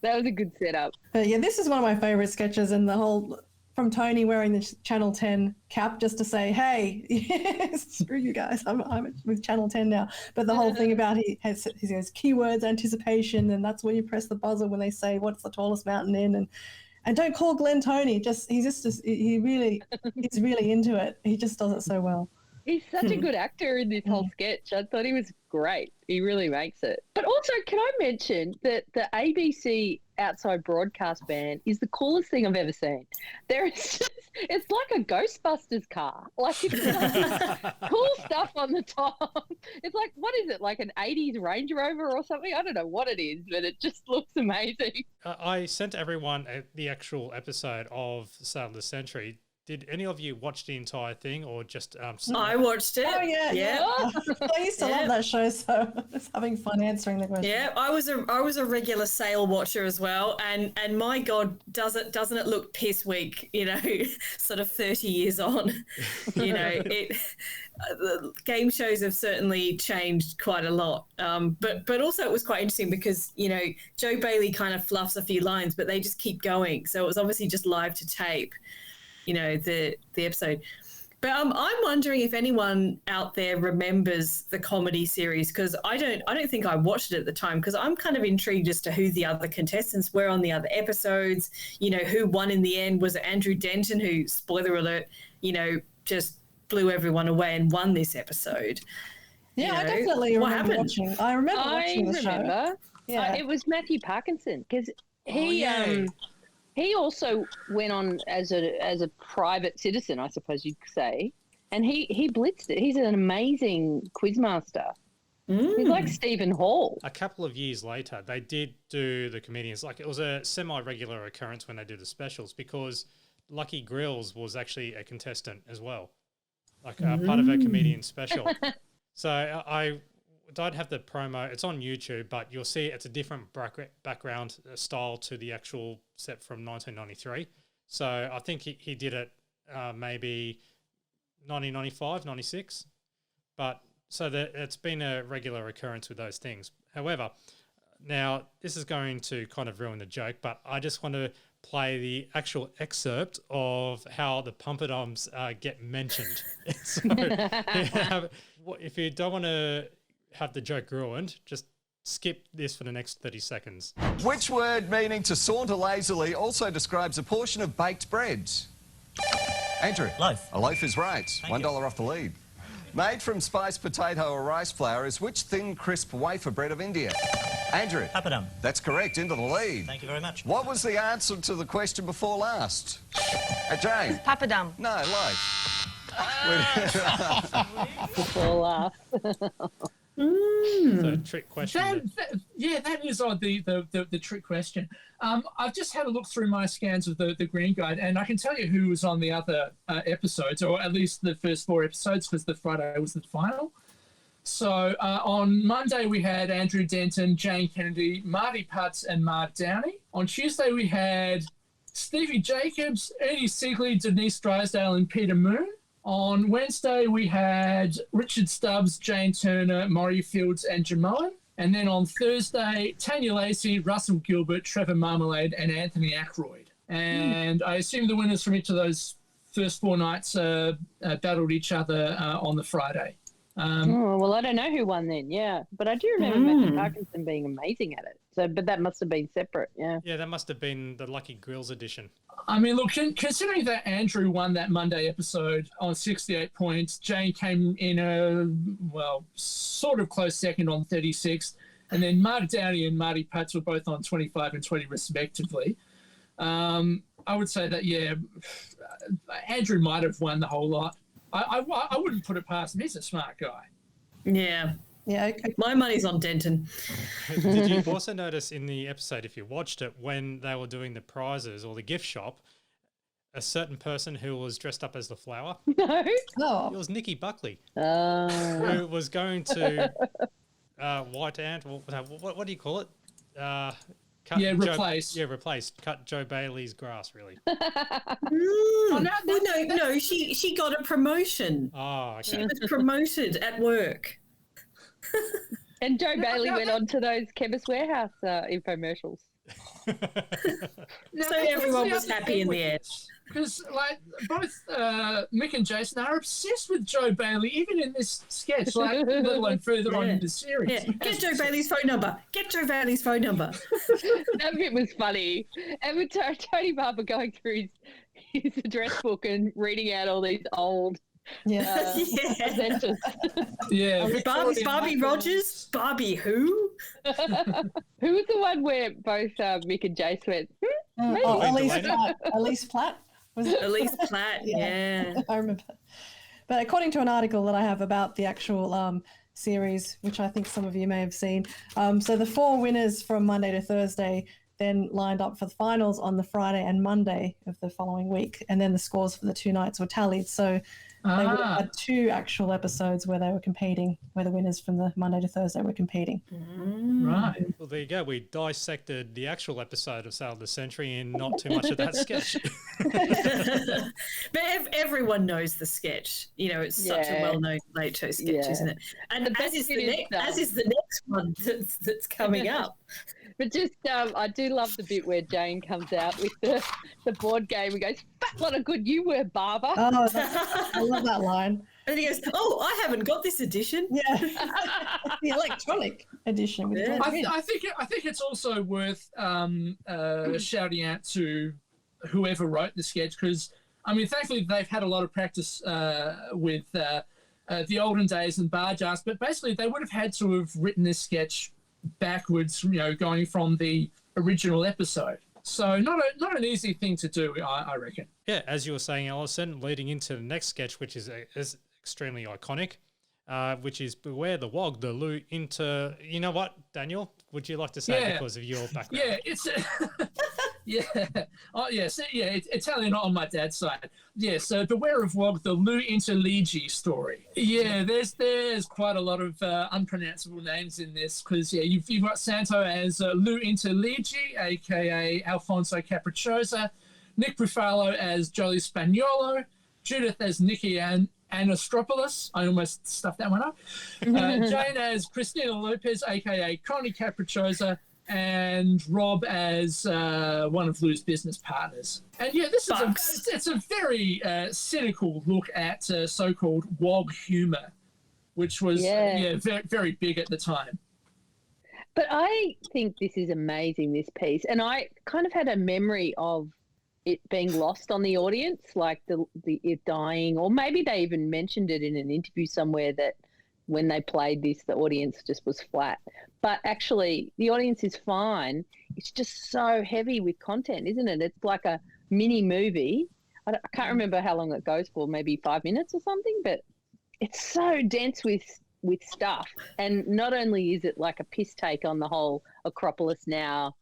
That was a good setup. But yeah, this is one of my favourite sketches, and the whole from Tony wearing the Channel 10 cap just to say, hey, screw you guys, I'm with Channel 10 now. But the whole thing about he says keywords, anticipation, and that's when you press the buzzer when they say what's the tallest mountain in, and don't call Glenn Tony. He's really into it. He just does it so well. He's such a good actor in this whole sketch. I thought he was great. He really makes it. But also, can I mention that the ABC outside broadcast band is the coolest thing I've ever seen. It's like a Ghostbusters car. Like, it's like cool stuff on the top. It's like, what is it, like an 80s Range Rover or something? I don't know what it is, but it just looks amazing. I sent everyone the actual episode of Sale of the Century. Did any of you watch the entire thing or just... I watched it. Oh, yeah. I used to love that show, so I was having fun answering the question. Yeah, I was a regular Sale watcher as well, and my God, doesn't it look piss weak, sort of 30 years on. The game shows have certainly changed quite a lot. But also it was quite interesting because, Joe Bailey kind of fluffs a few lines, but they just keep going. So it was obviously just live to tape. The episode. But I'm wondering if anyone out there remembers the comedy series, because I don't think I watched it at the time, because I'm kind of intrigued as to who the other contestants were on the other episodes, who won in the end. Was it Andrew Denton, who, spoiler alert, just blew everyone away and won this episode? Yeah, I definitely remember watching. I remember watching the show. Yeah, it was Matthew Parkinson, because he also went on as a private citizen, I suppose you'd say, and he blitzed it. He's an amazing quizmaster. He's like Stephen Hall. A couple of years later, they did do the comedians. Like, it was a semi-regular occurrence when they do the specials, because Lucky Grills was actually a contestant as well, like part of a comedian special. So I don't have the promo. It's on YouTube, but you'll see it's a different background style to the actual set from 1993. So I think he did it maybe 1995, 96. But so it's been a regular occurrence with those things. However, now this is going to kind of ruin the joke, but I just want to play the actual excerpt of how the Pumpadums get mentioned. So, if you don't want to have the joke ruined, just skip this for the next 30 seconds. Which word meaning to saunter lazily also describes a portion of baked bread? Andrew. Loaf. A loaf is right. Thank $1 off the lead. Made from spiced potato or rice flour is which thin, crisp wafer bread of India? Andrew. Papadum. That's correct. Into the lead. Thank you very much. What was the answer to the question before last? Jane. Papadum. No, loaf. Before last. So trick question. That is the trick question. I've just had a look through my scans of the Green Guide, and I can tell you who was on the other episodes, or at least the first 4 episodes, because the Friday was the final. So on Monday we had Andrew Denton, Jane Kennedy, Marty Putz, and Mark Downey. On Tuesday we had Stevie Jacobs, Ernie Siegley, Denise Drysdale, and Peter Moon. On Wednesday, we had Richard Stubbs, Jane Turner, Maury Fields, and Jamoan. And then on Thursday, Tanya Lacey, Russell Gilbert, Trevor Marmalade, and Anthony Ackroyd. and I assume the winners from each of those first 4 nights battled each other on the Friday. Well, I don't know who won then, but I do remember Matthew Parkinson being amazing at it. So, but that must have been separate, Yeah, that must have been the Lucky Grills edition. I mean, look, considering that Andrew won that Monday episode on 68 points, Jane came in sort of close second on 36, and then Mark Downey and Marty Patz were both on 25 and 20 respectively. I would say that, Andrew might have won the whole lot. I wouldn't put it past him. He's a smart guy. Yeah. Yeah, okay. My money's on Denton. Did you also notice in the episode, if you watched it, when they were doing the prizes or the gift shop, a certain person who was dressed up as the flower? No. Oh. It was Nikki Buckley, Oh. who was going to White Ant. What do you call it? Replace. Replace. Cut Joe Bailey's grass, really. No, she got a promotion. Oh, okay. She was promoted at work. And Joe Bailey went on to those Chemist Warehouse infomercials. So everyone was happy in the end. Because, both Mick and Jason are obsessed with Joe Bailey, even in this sketch, let alone further on in the series. Yeah. Get Joe Bailey's phone number. Get Joe Bailey's phone number. That bit was funny. And with Tony Barber going through his address book and reading out all these old presenters. Barbie Rogers? Barbie who? Who was the one where both Mick and Jace went, Elise Platt. Was it? Elise Platt, yeah. I remember. But according to an article that I have about the actual series, which I think some of you may have seen, so the 4 winners from Monday to Thursday then lined up for the finals on the Friday and Monday of the following week, and then the scores for the 2 nights were tallied. So they would have had 2 actual episodes where they were competing, where the winners from the Monday to Thursday were competing. Right. Well, there you go. We dissected the actual episode of Sale of the Century and not too much of that sketch. But everyone knows the sketch. It's such a well-known late show sketch, isn't it? And as is the next one that's coming up. But just, I do love the bit where Jane comes out with the board game and goes, "Fat lot of good you were, Barber." Oh, I love that line. And he goes, "Oh, I haven't got this edition." Yeah, the electronic edition. With I think it's also worth shouting out to whoever wrote the sketch, because thankfully they've had a lot of practice with the olden days and bar jars, but basically they would have had to have written this sketch backwards, going from the original episode. So not an easy thing to do, I reckon. Yeah, as you were saying, Alison, leading into the next sketch, which is extremely iconic, which is Beware the Wog, the Lou into... You know what, Daniel? Would you like to say because of your background? Yeah, it's... it's Italian on my dad's side. Yeah, so Beware of Wog, the Lou Interligi story. Yeah, there's quite a lot of unpronounceable names in this, because you've got Santo as Lou Interligi, aka Alfonso Capricciosa, Nick Brufalo as Jolly Spagnolo, Judith as Nikki Anastropoulos. I almost stuffed that one up. Jane as Christina Lopez, aka Connie Capricciosa, and Rob as one of Lou's business partners. And this is a very cynical look at so-called WOG humour, which was very, very big at the time. But I think this is amazing, this piece. And I kind of had a memory of it being lost on the audience, like it dying, or maybe they even mentioned it in an interview somewhere that when they played this, the audience just was flat. But actually, the audience is fine. It's just so heavy with content, isn't it? It's like a mini movie. I can't remember how long it goes for, maybe 5 minutes or something, but it's so dense with stuff. And not only is it like a piss take on the whole Acropolis Now,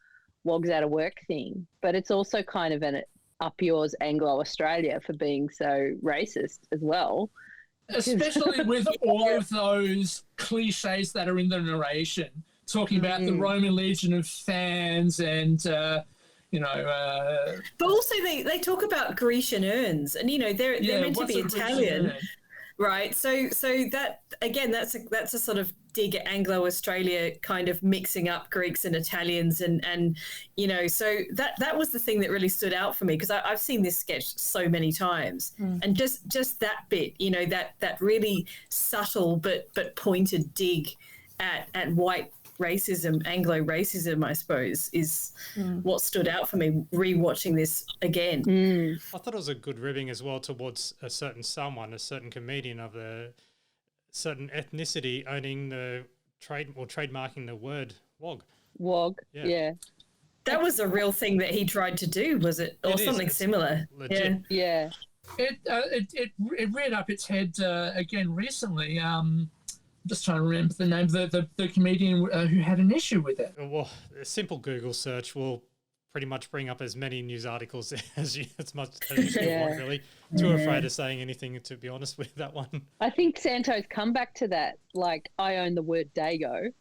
Wogs out of work thing, but it's also kind of an up yours Anglo-Australia for being so racist as well. Especially with all of those cliches that are in the narration, talking about the Roman legion of fans and, But also they talk about Grecian urns, and, they're meant to be Italian, right? So that, again, that's a sort of dig at Anglo-Australia kind of mixing up Greeks and Italians and you know, so that was the thing that really stood out for me, because I've seen this sketch so many times, and just that bit, you know, that really subtle but pointed dig at white racism, Anglo racism, I suppose, is what stood out for me rewatching this again. I thought it was a good ribbing as well towards a certain comedian of a certain ethnicity owning the trademarking the word wog. Wog, yeah. That was a real thing that he tried to do, was it? Or something similar. Legit. Yeah. It reared up its head again recently. I'm just trying to remember the name of the comedian who had an issue with it. Well, a simple Google search will pretty much bring up as many news articles as you want, really. Too afraid of saying anything, to be honest with that one. I think Santo's comeback to that, like, I own the word Dago,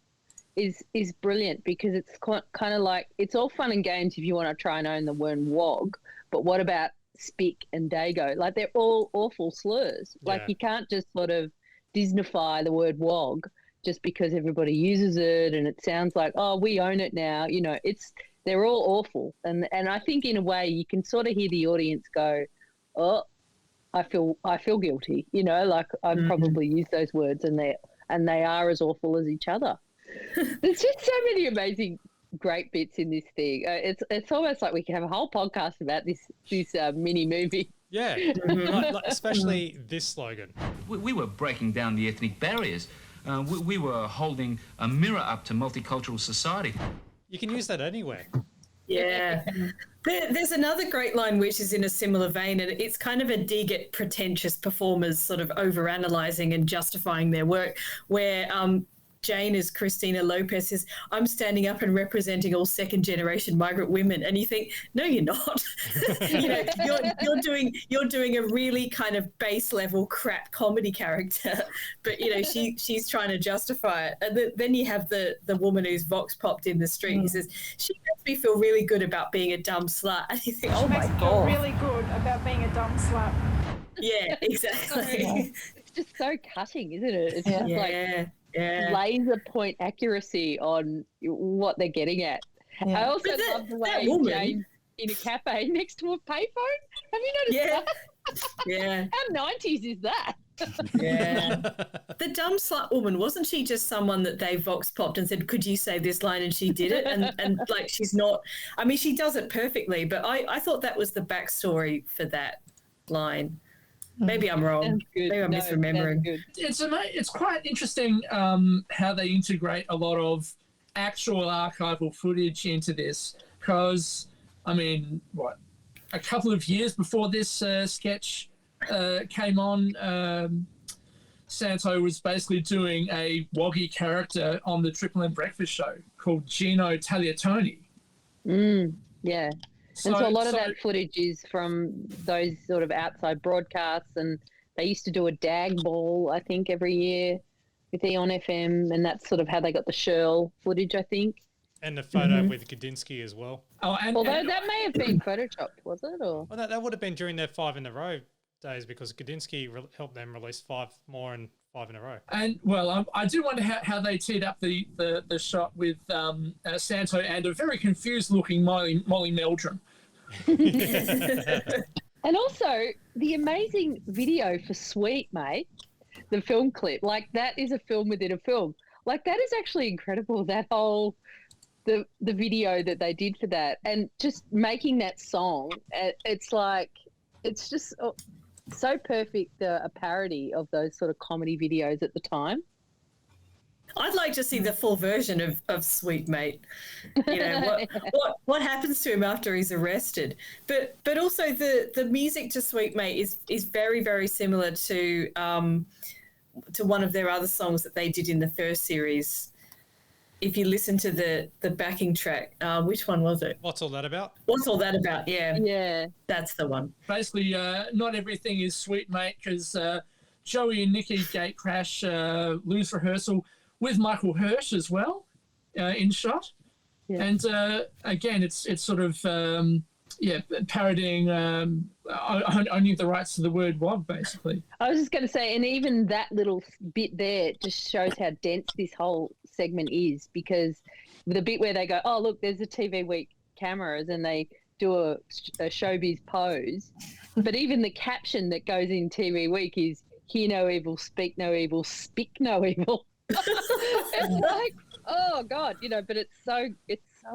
is brilliant, because it's kind of like, it's all fun and games if you want to try and own the word wog, but what about spick and Dago? Like, they're all awful slurs. Like, you can't just sort of Disneyfy the word wog just because everybody uses it and it sounds like, oh, we own it now. You know, they're all awful. And I think in a way you can sort of hear the audience go, oh, I feel guilty. You know, like I've probably used those words and they are as awful as each other. There's just so many amazing, great bits in this thing. It's almost like we can have a whole podcast about this mini movie. Yeah, like especially this slogan. We were breaking down the ethnic barriers. We were holding a mirror up to multicultural society. You can use that anywhere. Yeah. There's another great line which is in a similar vein, and it's kind of a dig at pretentious performers sort of overanalyzing and justifying their work, where Jane as Christina Lopez says, I'm standing up and representing all second-generation migrant women. And you think, no, you're not. You know, you're doing a really kind of base level crap comedy character, but you know, she's trying to justify it. And then you have the woman who's Vox popped in the street. He says, she makes me feel really good about being a dumb slut. And you think, oh my God. Really good about being a dumb slut. Yeah, exactly. It's just so cutting, isn't it? It's just like laser point accuracy on what they're getting at. Yeah. I also love the way James in a cafe next to a payphone. Have you noticed that? Yeah. How 90s is that? Yeah. The dumb slut woman, wasn't she just someone that they Vox popped and said, could you say this line? And she did it. And like, she's not, I mean, she does it perfectly, but I thought that was the backstory for that line. Maybe I'm wrong. Maybe I'm misremembering. It's quite interesting how they integrate a lot of actual archival footage into this, because, I mean, a couple of years before this sketch came on, Santo was basically doing a woggy character on the Triple M Breakfast Show called Gino Tagliatoni. Yeah. And so a lot of that footage is from those sort of outside broadcasts, and they used to do a DAG ball, I think, every year with Eon FM, and that's sort of how they got the Shirl footage, I think. And the photo with Gudinski as well. Although that may have been photoshopped, was it? Or well, that would have been during their 5 in a row days, because Gudinski helped them release 5 more and 5 in a row. And well, I do wonder how they teed up the shot with Santo and a very confused looking Molly Meldrum. And also the amazing video for Sweet Mate, the film clip, like that is a film within a film. Like that is actually incredible, that whole the video that they did for that, and just making that song, it's like, it's just so perfect, a parody of those sort of comedy videos at the time. I'd like to see the full version of Sweet Mate. You know, what happens to him after he's arrested. But also the music to Sweet Mate is very, very similar to one of their other songs that they did in the first series. If you listen to the backing track, which one was it? What's All That About? What's All That About? Yeah. Yeah. That's the one. Basically, not everything is Sweet Mate, because Joey and Nikki gate crash, lose rehearsal with Michael Hirsch as well in shot. Yeah. And again, it's sort of parodying owning the rights to the word "wog," basically. I was just going to say, and even that little bit there just shows how dense this whole segment is, because the bit where they go, "Oh, look, there's a TV Week cameras," and they do a showbiz pose, but even the caption that goes in TV Week is "Hear no evil, speak no evil, speak no evil." It's like, oh God, but it's so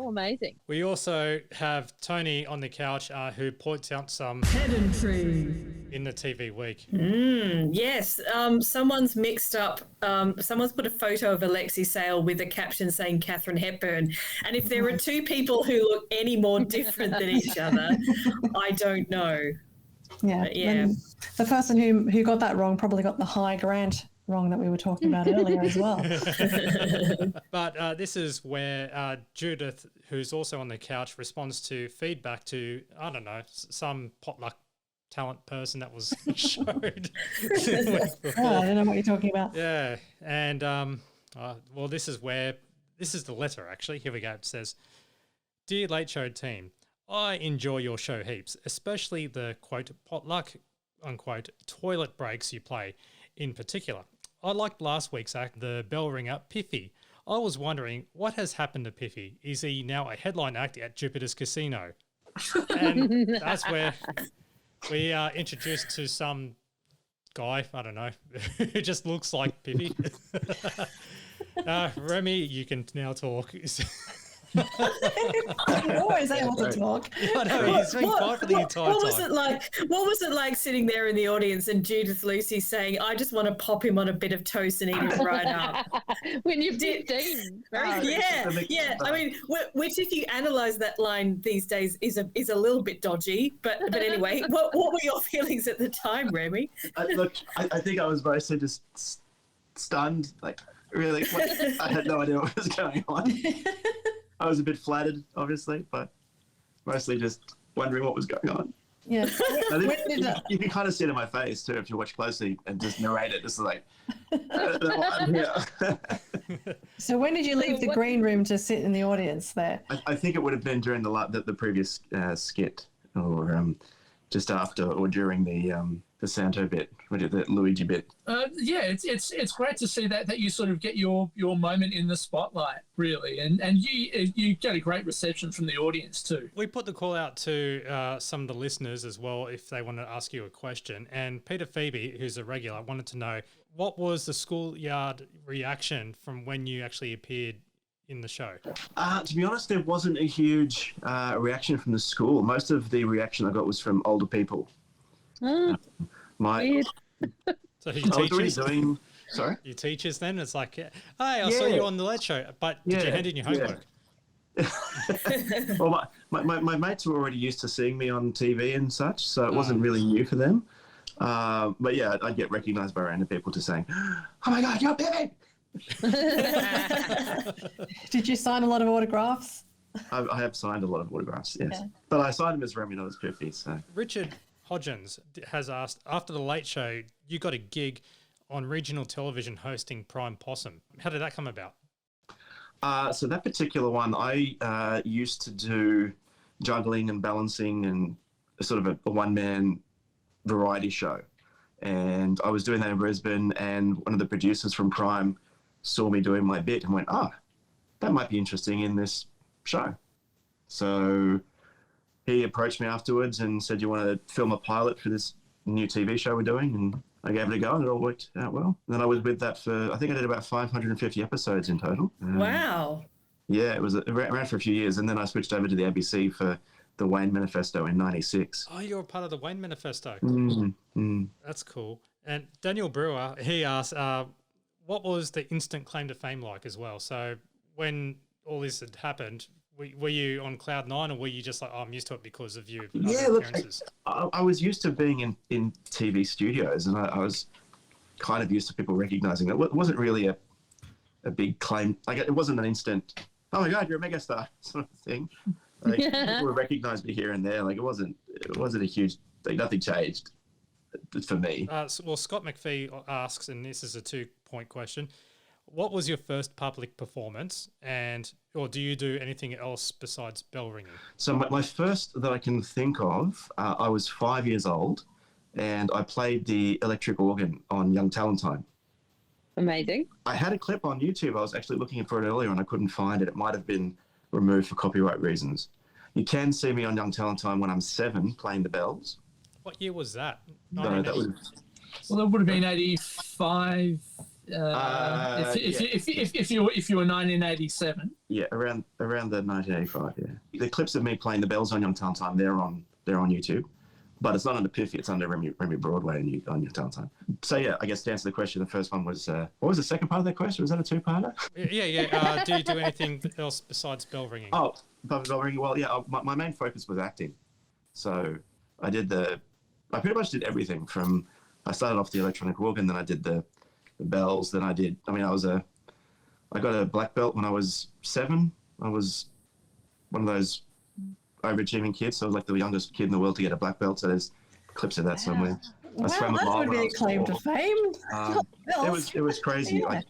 amazing. We also have Tony on the couch who points out some pedantry in the TV Week. Yes, someone's mixed up. Someone's put a photo of Alexi Sale with a caption saying Katharine Hepburn. And if there are two people who look any more different than each other, I don't know. Yeah. But yeah. The person who got that wrong probably got the High Grant wrong that we were talking about earlier as well. But this is where Judith, who's also on the couch, responds to feedback to, I don't know, some potluck talent person that was showed. I don't know what you're talking about. Yeah. And, well, this is the letter, actually. Here we go. It says, "Dear Late Show team, I enjoy your show heaps, especially the, quote, potluck, unquote, toilet breaks you play in particular. I liked last week's act, the bell ringer, Piffy. I was wondering, what has happened to Piffy? Is he now a headline act at Jupiter's Casino?" And that's where we are introduced to some guy, I don't know, who just looks like Piffy. Remy, you can now talk. You're always able to talk. I know, he's been quiet for the entire What was time. it like? What was it like sitting there in the audience and Judith Lucy saying, "I just want to pop him on a bit of toast and eat him right up"? When you're 15. Yeah. I mean, which if you analyse that line these days is a little bit dodgy. But anyway, what were your feelings at the time, Remy? I think I was mostly just stunned. Like, really, I had no idea what was going on. I was a bit flattered, obviously, but mostly just wondering what was going on. Yeah. I think you can kind of see it in my face too if you watch closely and just narrate it. Just like, I'm here. So when did you leave the green room to sit in the audience there? I think it would have been during the previous skit, or just after or during the Santo bit, the Luigi bit. It's great to see that you sort of get your moment in the spotlight, really, and you get a great reception from the audience too. We put the call out to some of the listeners as well if they want to ask you a question. And Peter Phoebe, who's a regular, wanted to know, what was the Schoolyard reaction from when you actually appeared in the show? To be honest, there wasn't a huge reaction from the school. Most of the reaction I got was from older people. Weird. So your teachers doing? Sorry, your teachers. Then it's like, hey, I saw you on the Late Show, but did you hand in your homework? Well, my mates were already used to seeing me on TV and such, so it wasn't really new for them. But yeah, I'd get recognised by random people just saying, "Oh my God, you're Pippin!" Did you sign a lot of autographs? I have signed a lot of autographs, yes, Yeah. but I signed them as Remy, not as Piffy. So Richard Hodgins has asked, after the Late Show, you got a gig on regional television hosting Prime Possum. How did that come about? So that particular one, I used to do juggling and balancing and sort of a one-man variety show. And I was doing that in Brisbane, and one of the producers from Prime saw me doing my bit and went, that might be interesting in this show. So he approached me afterwards and said, "You want to film a pilot for this new TV show we're doing?" And I gave it a go, and it all worked out well. And then I was with that for, I think I did about 550 episodes in total. Wow. Yeah, it ran for a few years, and then I switched over to the ABC for the Wayne Manifesto in '96. Oh, you're a part of the Wayne Manifesto. That's cool. And Daniel Brewer, he asked, what was the instant claim to fame like as well? So when all this had happened, were you on cloud nine, or were you just like, I'm used to it because of you? Yeah, look, I was used to being in TV studios, and I was kind of used to people recognizing it. It wasn't really a big claim. Like, it wasn't an instant, "Oh my God, you're a megastar," sort of thing. Like, people would recognize me here and there. Like, it wasn't a huge, like, nothing changed for me. Well, Scott McPhee asks, and this is a 2-point question, What was your first public performance, or do you do anything else besides bell ringing? So my first that I can think of, I was 5 years old, and I played the electric organ on Young Talent Time. Amazing. I had a clip on YouTube. I was actually looking for it earlier, and I couldn't find it. It might have been removed for copyright reasons. You can see me on Young Talent Time when I'm 7 playing the bells. What year was that? No, that was... Well, that would have been 85. If you were 1987. Yeah, around the 1985. Yeah, the clips of me playing the bells on Young Talent Time, they're on YouTube, but it's not under Piffy. It's under Remy Broadway on Young Talent Time. So yeah, I guess to answer the question, the first one was what was the second part of that question? Was that a two-parter? Yeah. Do you do anything else besides bell ringing? Oh, bell ringing. Well, yeah, my main focus was acting. So I pretty much did everything from. I started off the electronic organ, then I did the bells, then I got a black belt when I was 7. I was one of those overachieving kids, so I was like the youngest kid in the world to get a black belt, so there's clips of that somewhere. Wow, that would be a claim to fame. It was crazy. Yeah.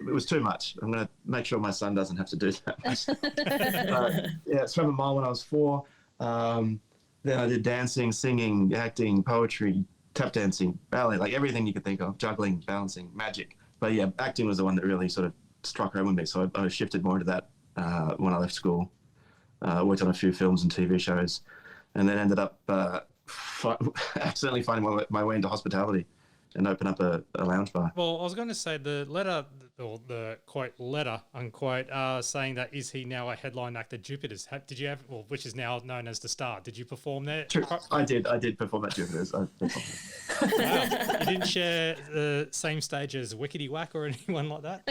It was too much. I'm going to make sure my son doesn't have to do that. Yeah, swam a mile when I was 4. Then I did dancing, singing, acting, poetry, tap dancing, ballet, like everything you could think of, juggling, balancing, magic. But yeah, acting was the one that really sort of struck home with me. So I shifted more into that when I left school. Worked on a few films and TV shows, and then ended up accidentally finding my way into hospitality and open up a lounge bar. Well, I was going to say the letter, or the quote letter unquote, saying that is he now a headline act at Jupiter's? Did you have, well, which is now known as the Star? Did you perform there? True. I did perform at Jupiter's. Wow. You didn't share the same stage as Wickety Whack or anyone like that?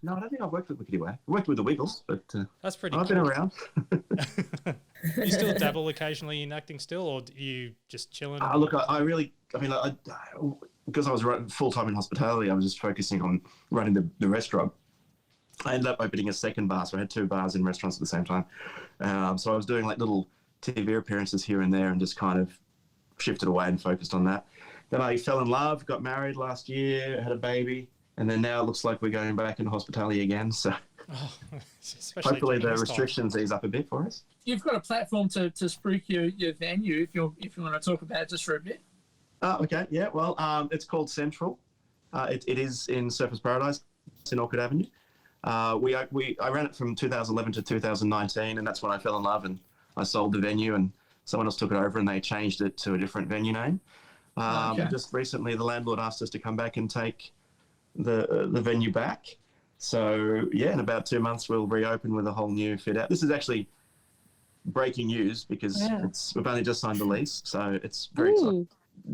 No, I don't think I've worked with Wickety Whack. I worked with the Wiggles, but that's pretty. I've been around. You still dabble occasionally in acting still, or do you just chilling? Look, because I was full-time in hospitality, I was just focusing on running the restaurant. I ended up opening a second bar, so I had 2 bars in restaurants at the same time. So I was doing like little TV appearances here and there and just kind of shifted away and focused on that. Then I fell in love, got married last year, had a baby, and then now it looks like we're going back into hospitality again. So hopefully the restrictions ease up a bit for us. You've got a platform to spruik your venue if you want to talk about it just for a bit. Okay, yeah, well, it's called Central. It is in Surfers Paradise. It's in Orchard Avenue. I ran it from 2011 to 2019, and that's when I fell in love and I sold the venue, and someone else took it over and they changed it to a different venue name. Just recently, the landlord asked us to come back and take the venue back. So yeah, in about 2 months we'll reopen with a whole new fit out. This is actually breaking news because we've only just signed the lease, so it's very exciting.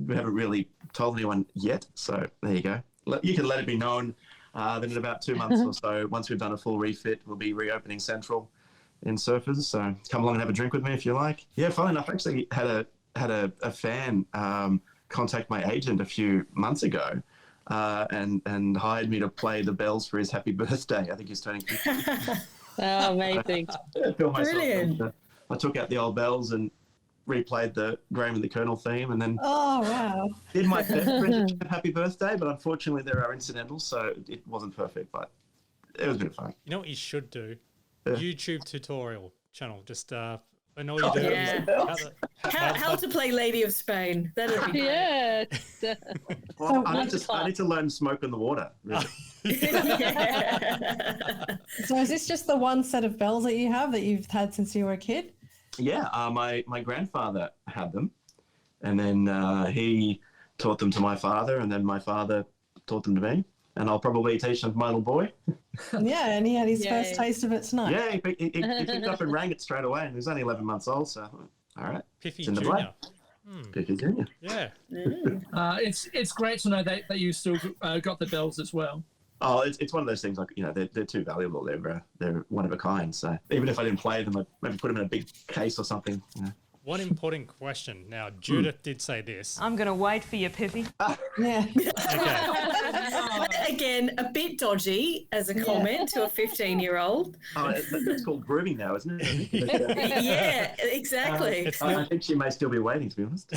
We haven't really told anyone yet, so there you go. You can let it be known that in about 2 months or so, once we've done a full refit, we'll be reopening Central in Surfers. So come along and have a drink with me if you like. Yeah, funny enough, I actually had a fan contact my agent a few months ago and hired me to play the bells for his happy birthday. I think he's turning 50. Oh, amazing. Brilliant. I took out the old bells and replayed the Graham and the Colonel theme, and then did my best for happy birthday, but unfortunately there are incidentals, so it wasn't perfect, but it was a bit of fun. You know what you should do? YouTube tutorial channel. Just and all you do is how to play Lady of Spain. That'd be great. Yeah. Well, I need to learn Smoke on the Water. Really. So is this just the one set of bells that you have that you've had since you were a kid? Yeah, my grandfather had them, and then he taught them to my father, and then my father taught them to me, and I'll probably teach them to my little boy. Yeah, and he had his first taste of it tonight. Yeah, he picked up and rang it straight away, and he was only 11 months old, so all right. Piffy it's in the Jr. blood. Piffy Jr. Yeah. It's great to know that you still got the bells as well. Oh, it's one of those things, like, you know, they're too valuable. They're one of a kind. So even if I didn't play them, I'd maybe put them in a big case or something. You know. One important question. Now, Judith did say this. I'm going to wait for you, Piffy. Yeah. Again, a bit dodgy as a comment to a 15-year-old. Oh, that's called grooming now, isn't it? Yeah, exactly. I think she may still be waiting, to be honest.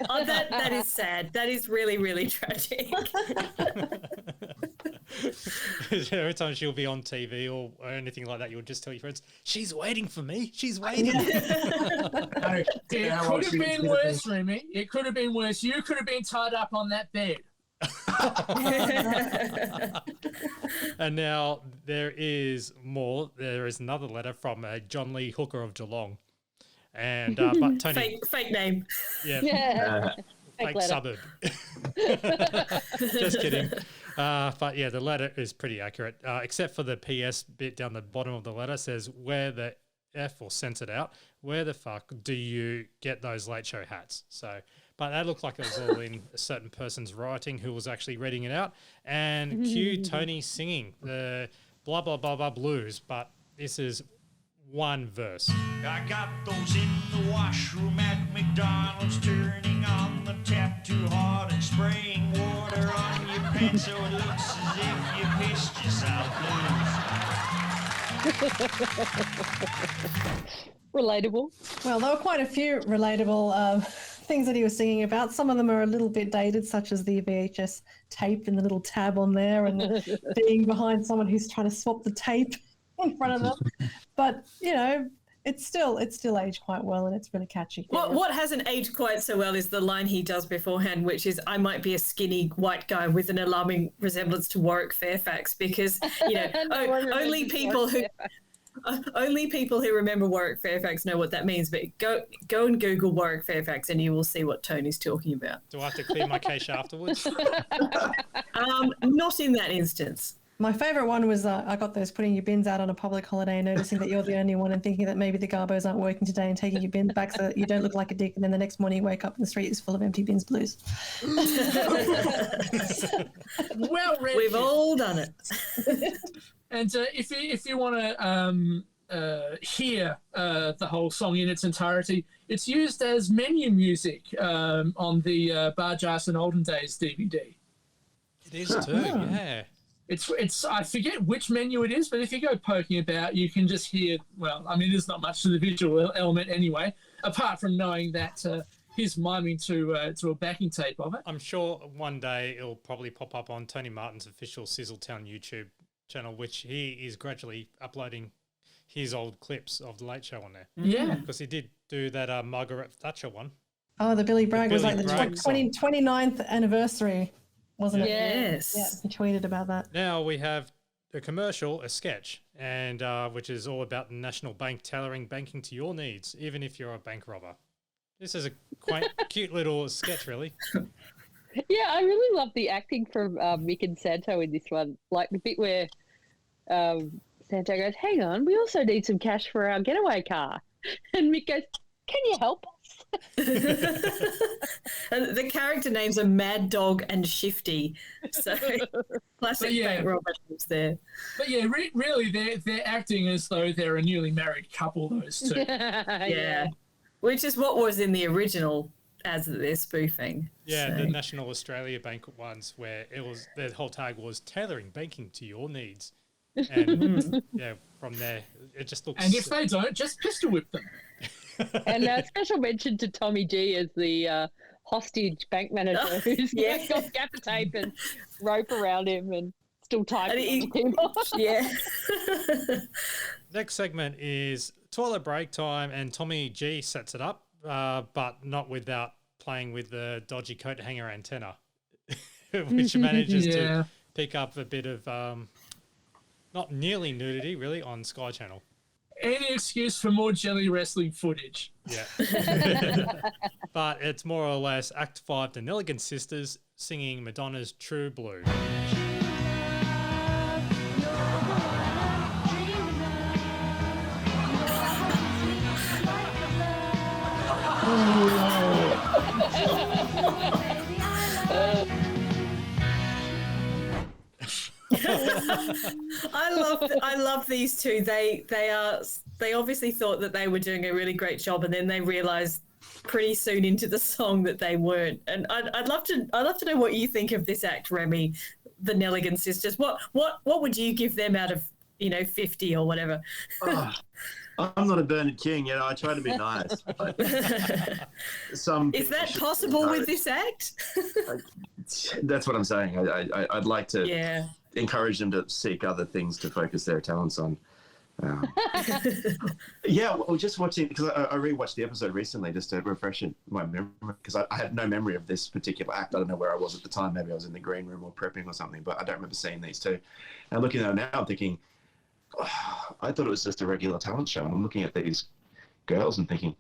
Oh, that is sad. That is really, really tragic. Every time she'll be on TV or anything like that, you'll just tell your friends, "She's waiting for me. She's waiting." No, it could have been worse, Remy. It could have been worse. You could have been tied up on that bed. And now there is more. There is another letter from John Lee Hooker of Geelong. And but Tony, fake name. Yeah. Fake suburb. Just kidding. But yeah, the letter is pretty accurate, except for the PS bit down the bottom of the letter says, "Where the F," or censored out, "where the fuck do you get those Late Show hats?" So, but that looked like it was all in a certain person's writing who was actually reading it out. And cue Tony singing the blah, blah, blah, blah blues, but this is one verse. I got those in the washroom at McDonald's, turning on the tap too hard and spraying water on your pants so it looks as if you pissed yourself Relatable. Well, there were quite a few relatable things that he was singing about. Some of them are a little bit dated, such as the VHS tape and the little tab on there, and being behind someone who's trying to swap the tape in front of them. But you know, it's still aged quite well, and it's really catchy. What hasn't aged quite so well is the line he does beforehand, which is, "I might be a skinny white guy with an alarming resemblance to Warwick Fairfax," because you know only people who remember Warwick Fairfax know what that means. But go and Google Warwick Fairfax, and you will see what Tony's talking about. Do I have to clear my cache afterwards? Not in that instance. My favourite one was I got those putting your bins out on a public holiday and noticing that you're the only one and thinking that maybe the Garbos aren't working today and taking your bins back so that you don't look like a dick, and then the next morning you wake up and the street is full of empty bins blues. Well read. We've all done it. And if you want to hear the whole song in its entirety, it's used as menu music on the Bargearse and Olden Days DVD. It is too, yeah. It's I forget which menu it is, but if you go poking about, you can just hear. Well, I mean, there's not much to the visual element anyway, apart from knowing that he's miming to a backing tape of it. I'm sure one day it'll probably pop up on Tony Martin's official Sizzletown YouTube channel, which he is gradually uploading his old clips of the Late Show on there. Yeah, because he did do that Margaret Thatcher one. Oh, the Billy Bragg was like the Bragg 29th anniversary, wasn't it? Yes. Yeah, he tweeted about that. Now we have a commercial, a sketch, and which is all about the National Bank tailoring banking to your needs, even if you're a bank robber. This is a quite cute little sketch, really. Yeah, I really love the acting from Mick and Santo in this one. Like the bit where Santo goes, "Hang on, we also need some cash for our getaway car." And Mick goes, "Can you help us?" And the character names are Mad Dog and Shifty. So classic bank robber names there. But yeah, really, they're acting as though they're a newly married couple, those two. Yeah. Which is what was in the original ads that they're spoofing. Yeah, so. the National Australia Bank ones where it was the whole tag was tailoring banking to your needs. And yeah, from there it just looks. And if they don't, just pistol whip them. And special mention to Tommy G as the hostage bank manager who's got gaffer tape and rope around him and still typing. Yeah. Next segment is toilet break time, and Tommy G sets it up, but not without playing with the dodgy coat hanger antenna, which manages to pick up a bit of not nearly nudity, really, on Sky Channel. Any excuse for more jelly wrestling footage. Yeah. But it's more or less Act 5, the Nelligan Sisters singing Madonna's True Blue. I love these two. They obviously thought that they were doing a really great job, and then they realized pretty soon into the song that they weren't. And I'd love to know what you think of this act, Remy, the Nelligan Sisters. What would you give them out of 50 or whatever? I'm not a Bernard King, I try to be nice. But is that possible with this act? That's what I'm saying. I'd like to. Yeah. encourage them to seek other things to focus their talents on. Yeah, well, just watching, because I rewatched the episode recently just to refresh my memory, because I had no memory of this particular act. I don't know where I was at the time. Maybe I was in the green room or prepping or something, but I don't remember seeing these two. And looking at them now, I'm thinking, I thought it was just a regular talent show. And I'm looking at these girls and thinking,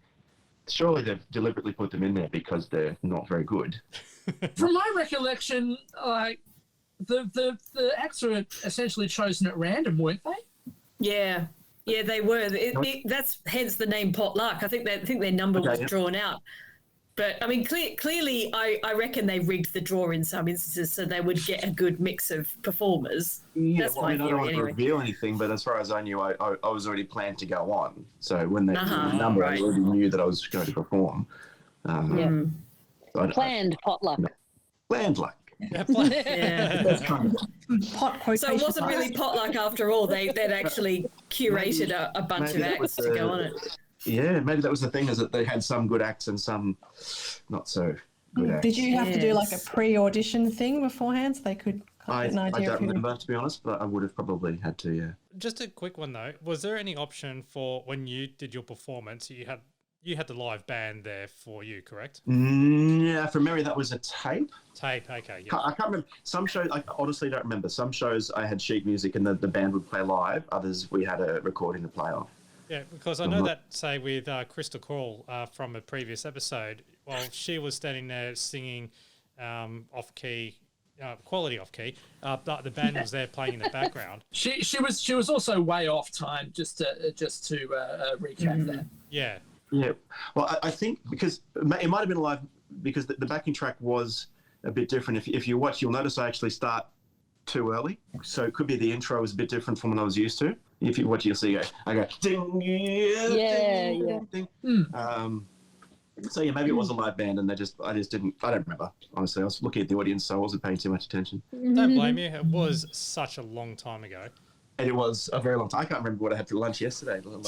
surely they've deliberately put them in there because they're not very good. From my recollection, like the acts were essentially chosen at random, weren't they? Yeah, they were. That's hence the name Potluck. I think their number was drawn out. But I mean, clearly, I reckon they rigged the draw in some instances so they would get a good mix of performers. Yeah, That's well, my I don't theory want to anyway. reveal anything, but as far as I knew, I was already planned to go on. So when they did the Uh-huh, number, right. I already knew that I was going to perform. Planned potluck. Planned luck. Yeah. That's kind of Pot So it wasn't really potluck after all. They'd actually curated a bunch of maybe that acts was to go on it. Yeah, maybe that was the thing, is that they had some good acts and some not so good acts. Did you have to do like a pre-audition thing beforehand so they could I get an idea don't of who? remember, to be honest, but I would have probably had to, yeah. Just a quick one though. Was there any option for when you did your performance? You had the live band there for you, correct? Yeah, from memory, that was a tape. Tape, okay. Yeah. I can't remember. Some shows, I honestly don't remember. Some shows I had sheet music and the band would play live. Others we had a recording to play off. Yeah, because I know that, say, with Crystal Crawl from a previous episode, while she was standing there singing off-key, quality off-key, the band was there playing in the background. She was also way off time. Just to recap that. Yeah. Yeah. Well, I think because it might have been live because the backing track was a bit different. If you watch, you'll notice I actually start too early. So it could be the intro was a bit different from what I was used to. If you watch, you'll see I go ding, ding, ding. So yeah, maybe it was a live band, and I just didn't. I don't remember, honestly. I was looking at the audience, so I wasn't paying too much attention. Don't blame you. It was such a long time ago. And it was a very long time. I can't remember what I had for lunch yesterday. Let alone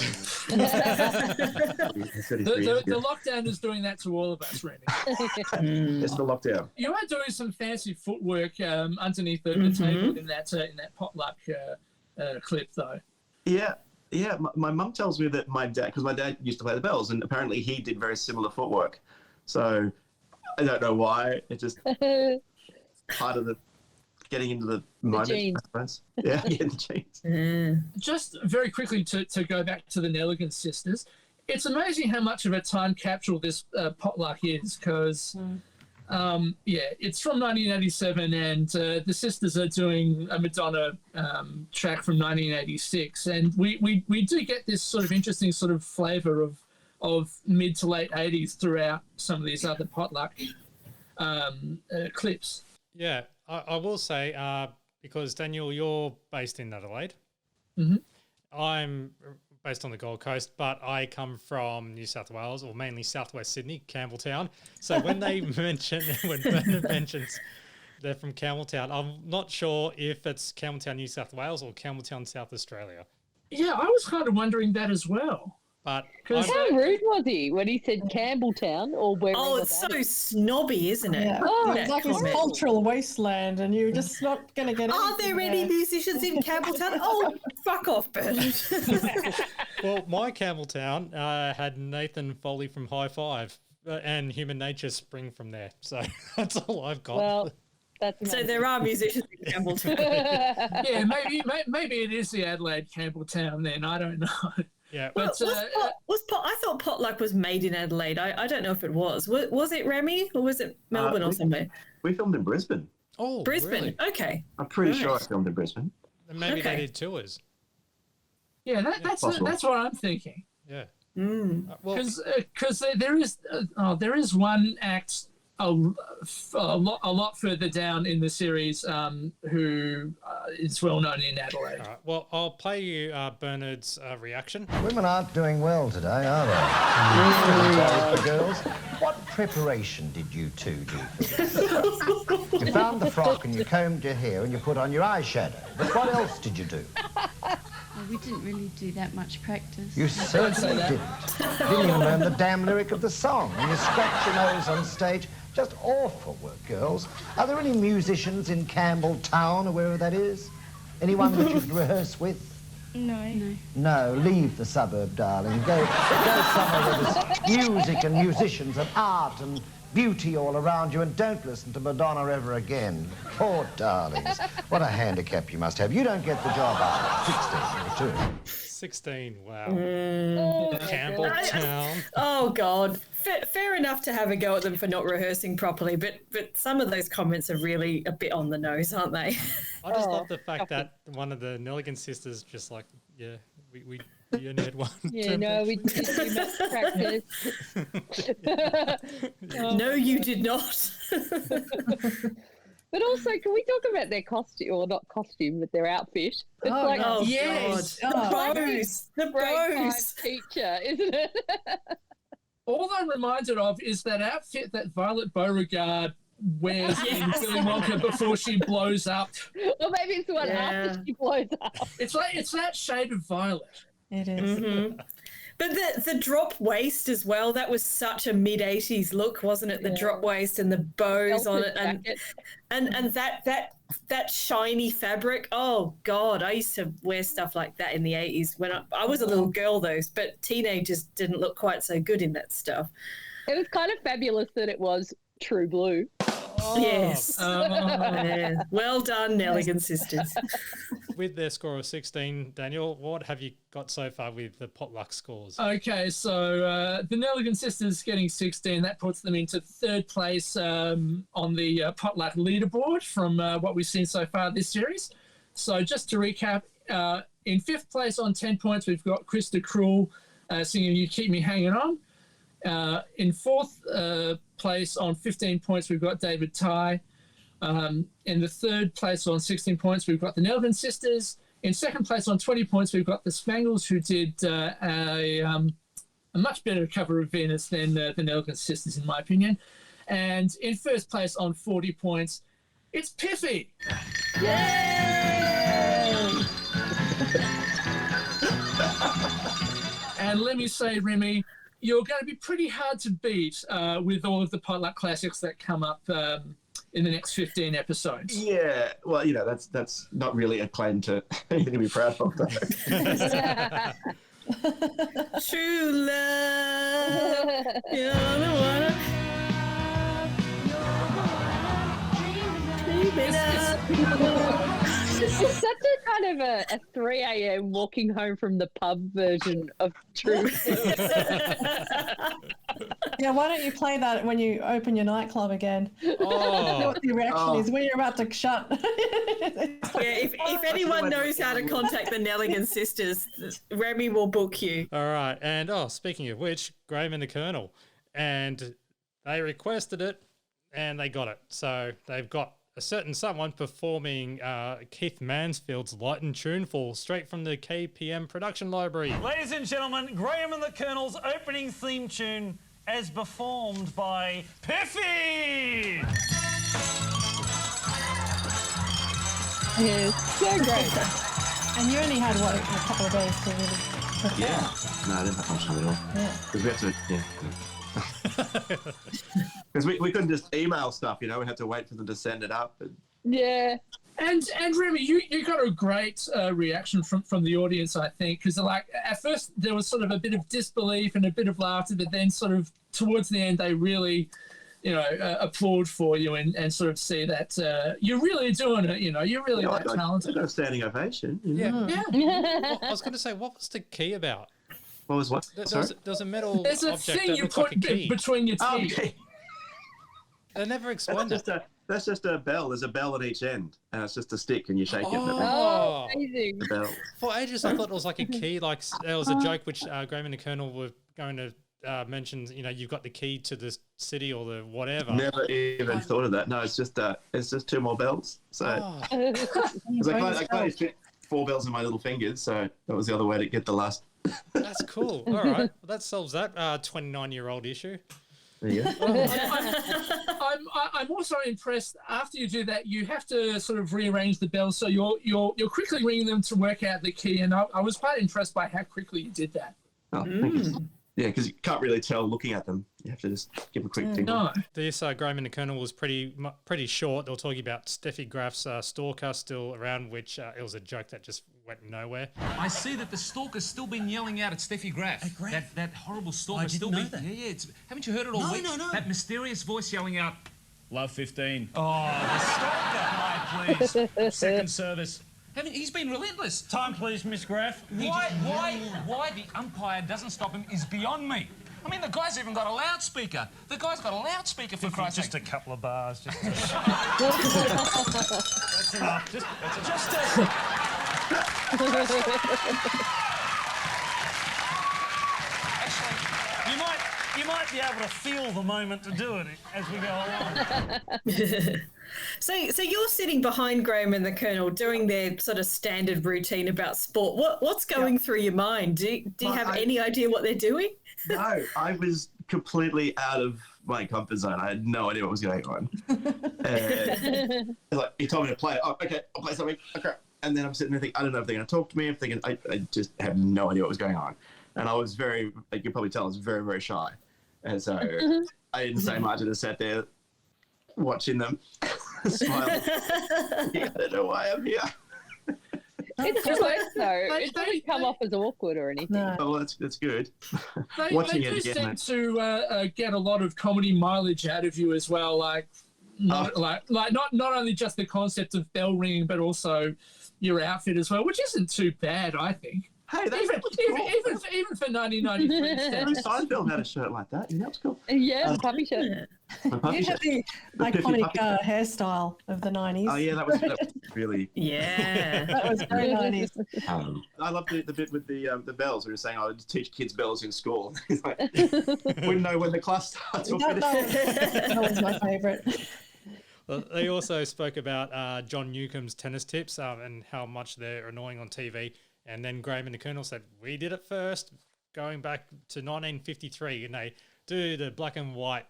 The lockdown is doing that to all of us, Remy. It's the lockdown. You are doing some fancy footwork underneath the table in that potluck clip, though. Yeah. My mum tells me that my dad, because my dad used to play the bells, and apparently he did very similar footwork. So I don't know why. It just part of the getting into the moment, I suppose. Yeah, the genes. Just very quickly to go back to the Nelligan sisters, it's amazing how much of a time capsule this potluck is, because it's from 1987, and the sisters are doing a Madonna track from 1986, and we do get this sort of interesting sort of flavour of mid to late 80s throughout some of these other potluck clips. Yeah, I will say, because Daniel, you're based in Adelaide. Mm-hmm. I'm based on the Gold Coast, but I come from New South Wales, or mainly southwest Sydney, Campbelltown. So when when Bernard mentions they're from Campbelltown, I'm not sure if it's Campbelltown, New South Wales, or Campbelltown, South Australia. Yeah, I was kind of wondering that as well. But how rude was he when he said Campbelltown or wherever? Oh, it's so snobby, isn't it? Yeah. It's like this cultural wasteland, and you're just not going to get. Are there any musicians in Campbelltown? Oh, fuck off, Bernard. Well, my Campbelltown had Nathan Foley from High Five and Human Nature spring from there. So that's all I've got. Well, that's so there are musicians in Campbelltown. Yeah, maybe it is the Adelaide Campbelltown then. I don't know. Yeah, but I thought Potluck was made in Adelaide. I don't know if it was. Was it Remy or was it Melbourne or somewhere? We filmed in Brisbane. Oh, Brisbane. Really? Okay. I'm pretty sure I filmed in Brisbane. And maybe they did tours. Yeah, that's what I'm thinking. Yeah. Because there is one act a lot further down in the series who is well known in Adelaide. All right. Well, I'll play you Bernard's reaction. Women aren't doing well today, are they? For girls, what preparation did you two do for this? You found the frock and you combed your hair and you put on your eyeshadow. But what else did you do? We didn't really do that much practice. You certainly didn't. Didn't even learn the damn lyric of the song. And you scratched your nose on stage. Just awful work, girls. Are there any musicians in Campbelltown or wherever that is? Anyone that you could rehearse with? No. No, leave the suburb, darling. Go somewhere where there's music and musicians and art and beauty all around you, and don't listen to Madonna ever again. Poor darlings. What a handicap you must have. You don't get the job after 16 or 2. 16, wow. Campbelltown. Oh, God. Fair enough to have a go at them for not rehearsing properly, but some of those comments are really a bit on the nose, aren't they? I just love the fact that one of the Nelligan sisters just like, yeah, we only had one. Yeah, no, we did do math practice. No, you did not. But also, can we talk about their costume, or not costume, but their outfit? It's yes. The bows. The bows. Teacher, isn't it? All I'm reminded of is that outfit that Violet Beauregard wears in Willy Wonka before she blows up. Or maybe it's the one after she blows up. It's that shade of violet. It is. Mm-hmm. But the drop waist as well, that was such a mid-80s look, wasn't it? The drop waist and the bows on it, and that shiny fabric. Oh, God, I used to wear stuff like that in the 80s when I was a little girl, though, but teenagers didn't look quite so good in that stuff. It was kind of fabulous that it was true blue. Yes. Yeah. Well done, Nelligan sisters. With their score of 16, Daniel, what have you got so far with the potluck scores? Okay, so the Nelligan sisters getting 16, that puts them into third place on the potluck leaderboard from what we've seen so far this series. So just to recap, in fifth place on 10 points, we've got Krista Krull singing You Keep Me Hanging On. In fourth place on 15 points, we've got David Tye. In the third place on 16 points, we've got the Nelligan sisters. In second place on 20 points, we've got the Spangles, who did a much better cover of Venus than the Nelligan sisters, in my opinion. And in first place on 40 points, it's Piffy. Yay! And let me say, Remy, you're going to be pretty hard to beat with all of the potluck classics that come up in the next 15 episodes. Yeah, well, that's not really a claim to anything to be proud of, though. True love. You're the one. It's such a kind of a 3 a.m. walking home from the pub version of True. Yeah, why don't you play that when you open your nightclub again? Oh. What the reaction is when you're about to shut. If anyone knows how to contact the Nelligan sisters, Remy will book you. All right. And, speaking of which, Graham and the Colonel. And they requested it, and they got it. So they've got a certain someone performing Keith Mansfield's Light and Tuneful straight from the KPM production library. Ladies and gentlemen, Graham and the Colonel's opening theme tune as performed by Piffy! Yes, so great. And you only had, what, a couple of days to really prepare? Yeah. No, I didn't have much time at all. Yeah. Because we had to, Because we couldn't just email stuff, we had to wait for them to send it up. Yeah. And Remy, you got a great reaction from the audience, I think, because at first there was sort of a bit of disbelief and a bit of laughter, but then sort of towards the end they really, applaud for you and sort of see that you're really doing it. You're really that talented. A standing ovation. Yeah. Yeah. I was going to say, what was the key about? What was what? There's a metal There's a object thing that you looks put like a key. between your teeth. Oh, okay. They never explained it. That's just a bell. There's a bell at each end, and it's just a stick, and you shake it. Oh, amazing. The bell. For ages, I thought it was like a key. Like there was a joke which Graham and the Colonel were going to mention. You've got the key to the city or the whatever. Never even thought of that. No, it's just two more bells. So I can't fit 4 bells in my little fingers, so that was the other way to get the last. That's cool. All right, well, that solves that 29-year-old issue. There you go. I'm also impressed. After you do that, you have to sort of rearrange the bells, so you're quickly ringing them to work out the key. And I was quite impressed by how quickly you did that. Oh, thank you. Yeah, because you can't really tell looking at them. You have to just give a quick tingle. No. This Graham and the Colonel was pretty short. They were talking about Steffi Graf's stalker still around, which it was a joke that just went nowhere. I see that the stalker's still been yelling out at Steffi Graf. That horrible stalker. I didn't still know been. that. Yeah. Haven't you heard it all No, week? no. That mysterious voice yelling out, "Love 15." Oh, the stalker. Right, please. Second service. He's been relentless. Time, please, Miss Graf. Why the umpire doesn't stop him is beyond me. I mean, the guy's even got a loudspeaker. The guy's got a loudspeaker for Christ's sake. Just a couple of bars. Just that's enough. Actually, you might be able to feel the moment to do it as we go along. So you're sitting behind Graham and the Colonel doing their sort of standard routine about sport. What's going through your mind? Do you have any idea what they're doing? No, I was completely out of my comfort zone. I had no idea what was going on. Like, he told me to play. Oh, okay, I'll play something. Okay. And then I'm sitting there thinking, I don't know if they're going to talk to me. I'm thinking, I just have no idea what was going on. And I was very, you can probably tell, I was very, very shy. And so I didn't say much. I just sat there watching them, smiling. I don't know why I'm here. It still works though. It doesn't come off as awkward or anything. No. Oh, well, that's good. They do seem to get a lot of comedy mileage out of you as well. Like not only just the concept of bell ringing, but also your outfit as well, which isn't too bad, I think. Hey, that's even for 1993 standards. Seinfeld had a shirt like that. Yeah, that was cool. Yeah, the puppy shirt. You had the iconic hairstyle of the 90s. Oh, yeah, that was really... Yeah. That was very 90s. I love the bit with the bells. We were saying, I would teach kids bells in school. It's like, wouldn't know when the class starts or finishes. That was my favourite. Well, they also spoke about John Newcomb's tennis tips and how much they're annoying on TV. And then Graham and the Colonel said, we did it first, going back to 1953. And they do the black and white,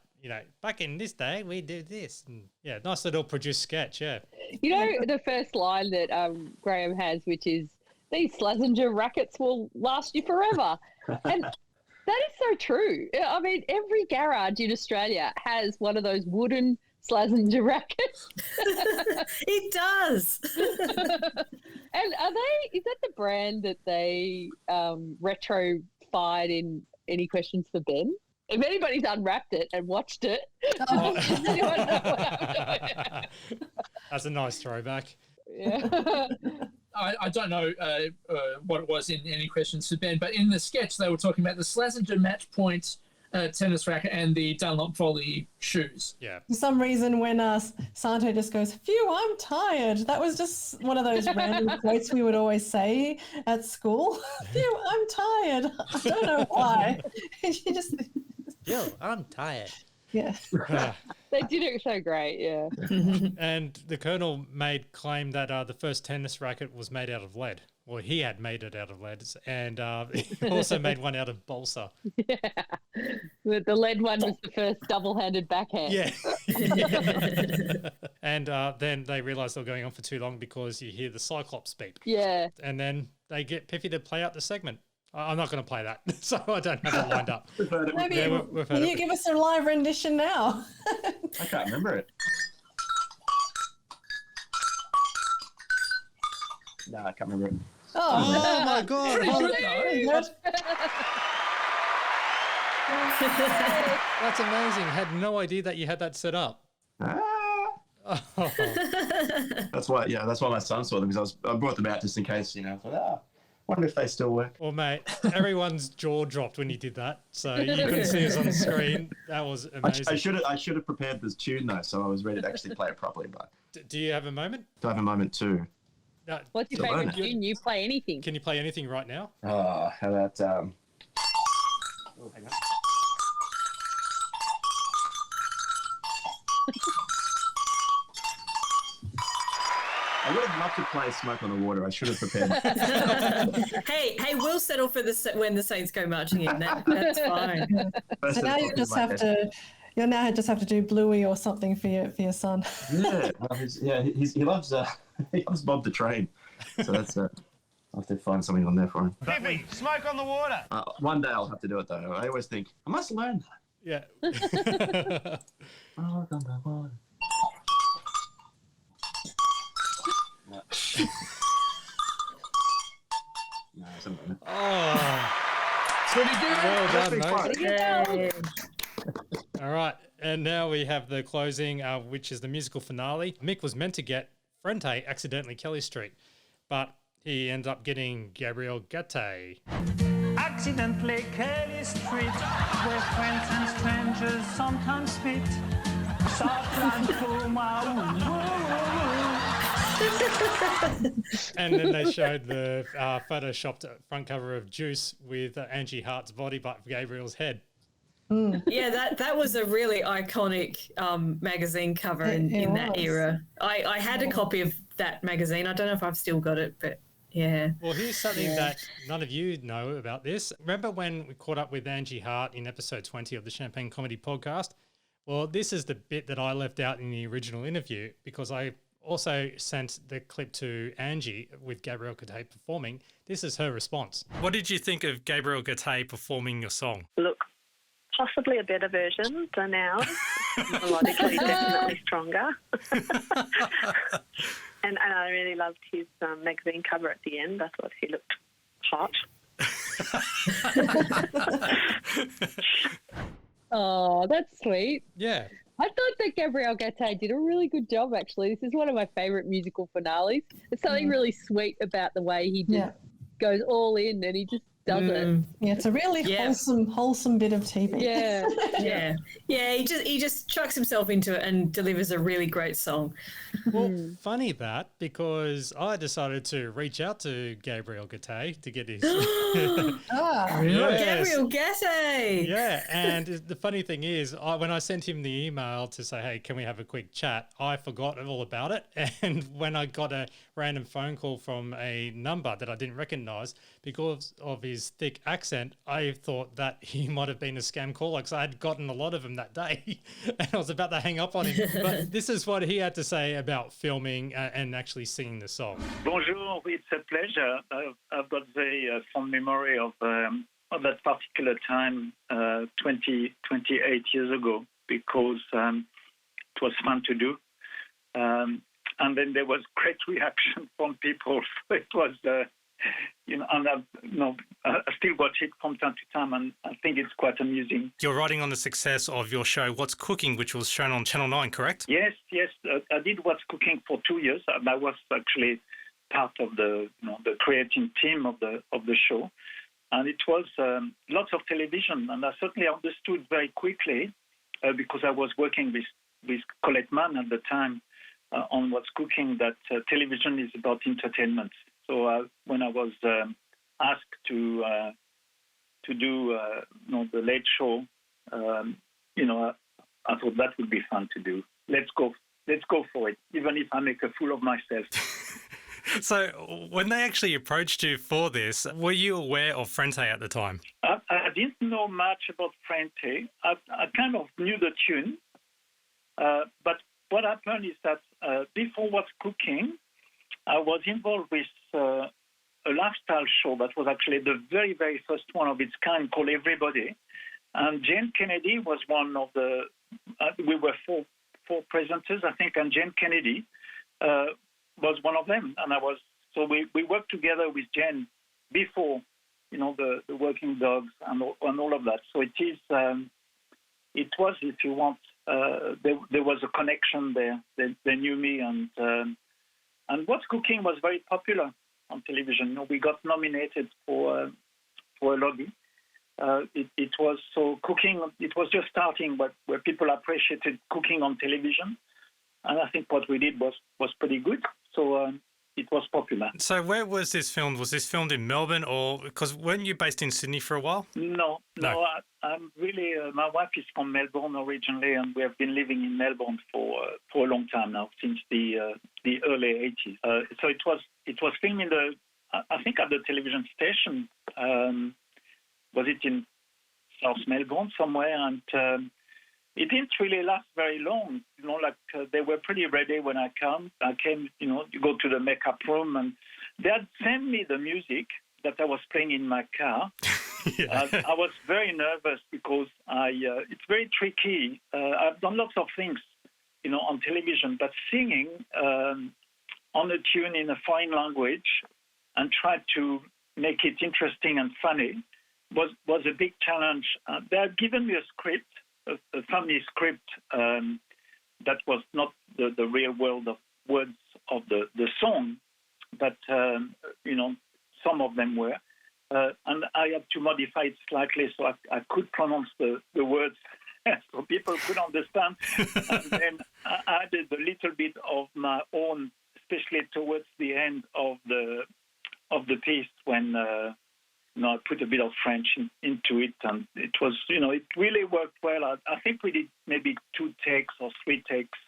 back in this day, we do this. And yeah, nice little produced sketch, yeah. You know, the first line that Graham has, which is, these Slazenger rackets will last you forever. And that is so true. I mean, every garage in Australia has one of those wooden Slazenger rackets. It does. And is that the brand that they retro-fired in Any Questions for Ben? If anybody's unwrapped it and watched it, does anyone know what I'm doing? That's a nice throwback. Yeah. I don't know what it was in Any Questions for Ben, but in the sketch they were talking about the Slazenger Match Point tennis racket and the Dunlop Volley shoes. Yeah. For some reason, when Santo just goes, "Phew, I'm tired," that was just one of those random quotes we would always say at school. "Phew, I'm tired." I don't know why. She just. Yo, I'm tired. Yeah. They did it so great, yeah. And the Colonel made claim that the first tennis racket was made out of lead. Well, he had made it out of lead, and he also made one out of balsa. Yeah. The lead one was the first double-handed backhand. Yeah. And then they realised they were going on for too long because you hear the Cyclops beep. Yeah. And then they get Piffy to play out the segment. I'm not going to play that, so I don't have it lined up. Maybe we've can you give us a live rendition now? I can't remember it. No, I can't remember it. Oh, my God. Pretty good, though. That's amazing. Had no idea that you had that set up. Oh. That's why my son saw them, because I brought them out just in case, I thought, wonder if they still work. Well, mate, everyone's jaw dropped when you did that, so you couldn't see us on the screen. That was amazing. I should have prepared this tune though, so I was ready to actually play it properly. But do you have a moment? Do I have a moment too? No. What's your favourite tune? You play anything. Can you play anything right now? How about oh, hang on. I would have loved to play Smoke on the Water. I should have prepared. hey, we'll settle for when the Saints go marching in. That's fine. So now you just have to do Bluey or something for your son. Yeah, he loves Bob the Train. So that's I'll have to find something on there for him. Biffy, smoke on the water. One day I'll have to do it, though. I always think, I must learn that. Yeah. Oh, pretty good. well done, That's mate. All right, and now we have the closing, which is the musical finale. Mick was meant to get Frente accidentally Kelly Street, but he ended up getting Gabriel Gatte. Accidentally Kelly Street, where friends and strangers sometimes meet. Softland Puma, And then they showed the photoshopped front cover of Juice with Angie Hart's body, but Gabriel's head. Yeah, that was a really iconic magazine cover in that era. I had a copy of that magazine. I don't know if I've still got it, but yeah. Well, here's something that none of you know about this. Remember when we caught up with Angie Hart in episode 20 of the Champagne Comedy Podcast? Well, this is the bit that I left out in the original interview because I also sent the clip to Angie with Gabriel Gatte performing. This is her response. What did you think of Gabriel Gatte performing your song? Look, possibly a better version than ours. Melodically, definitely stronger. And I really loved his magazine cover at the end. I thought he looked hot. Oh, that's sweet. Yeah. I thought that Gabriel Gatte did a really good job, actually. This is one of my favourite musical finales. There's something really sweet about the way he just goes all in and he just does it. Yeah, it's a really wholesome bit of TV. Yeah. Yeah. He just chucks himself into it and delivers a really great song. Well, funny that, because I decided to reach out to Gabriel Gatte to get his... Gabriel Gatte! Yeah, and the funny thing is, when I sent him the email to say, hey, can we have a quick chat, I forgot all about it. And when I got a random phone call from a number that I didn't recognise, because of his thick accent, I thought that he might have been a scam caller because I had gotten a lot of them that day and I was about to hang up on him. But this is what he had to say about filming and actually singing the song. Bonjour, it's a pleasure. I've got very fond memory of that particular time 28 years ago because it was fun to do. And then there was great reaction from people. So it was... and I still watch it from time to time, and I think it's quite amusing. You're writing on the success of your show, What's Cooking, which was shown on Channel 9, correct? Yes. I did What's Cooking for 2 years. I was actually part of the creating team of the show, and it was lots of television. And I certainly understood very quickly because I was working with Colette Mann at the time on What's Cooking that television is about entertainment. So when I was asked to do the late show, I thought that would be fun to do. Let's go for it, even if I make a fool of myself. So when they actually approached you for this, were you aware of Frente at the time? I didn't know much about Frente. I kind of knew the tune, but what happened is that before What's Cooking, I was involved with a lifestyle show that was actually the very, very first one of its kind called Everybody. And Jane Kennedy was one of the... we were four presenters, I think, and Jane Kennedy was one of them. And so we worked together with Jane before, the Working Dogs and all of that. So it was, if you want, there was a connection there. They knew me, and What's Cooking was very popular on television. We got nominated for a lobby. It was so cooking. It was just starting, but where people appreciated cooking on television, and I think what we did was pretty good. So it was popular. So where was this filmed? Was this filmed in Melbourne, or because weren't you based in Sydney for a while? No. I'm really. My wife is from Melbourne originally, and we have been living in Melbourne for a long time now, since the early 80s. So it was filmed in I think at the television station. Was it in South Melbourne somewhere? And it didn't really last very long. They were pretty ready when I came. You go to the makeup room, and they had sent me the music that I was playing in my car. I was very nervous because it's very tricky. I've done lots of things, on television, but singing on a tune in a foreign language and try to make it interesting and funny was a big challenge. They had given me a script, a funny script that was not the real world of words of the song, but some of them were. And I had to modify it slightly so I could pronounce the words so people could understand. And then I added a little bit of my own, especially towards the end of the piece when I put a bit of French into it, and it was, it really worked well. I think we did maybe 2 takes or 3 takes,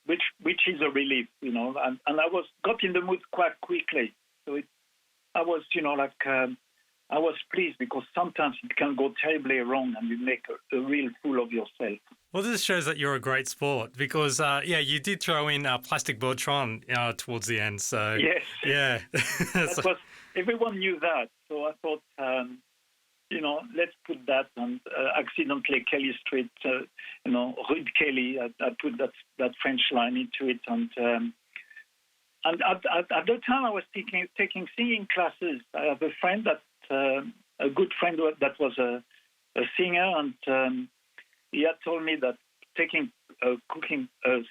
which is a relief, and I got in the mood quite quickly. So I was, I was pleased because sometimes it can go terribly wrong and you make a real fool of yourself. Well, this shows that you're a great sport because, you did throw in Plastic Beltron towards the end. So yes, yeah, everyone knew that. So I thought, let's put that and accidentally Kelly Street, Rue de Kelly. I put that French line into it, and at the time I was taking singing classes. I have a friend a good friend that was a singer, and he had told me that taking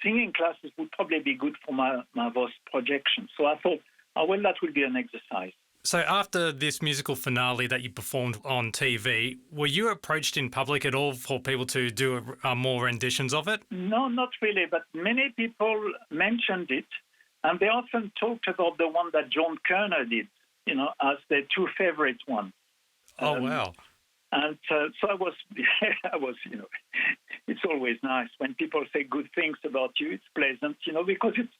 singing classes would probably be good for my voice projection. So I thought, that will be an exercise. So after this musical finale that you performed on TV, were you approached in public at all for people to do more renditions of it? No, not really, but many people mentioned it, and they often talked about the one that John Kerner did, as their 2 favorite ones. Oh, wow. And so I was, it's always nice when people say good things about you. It's pleasant, because it's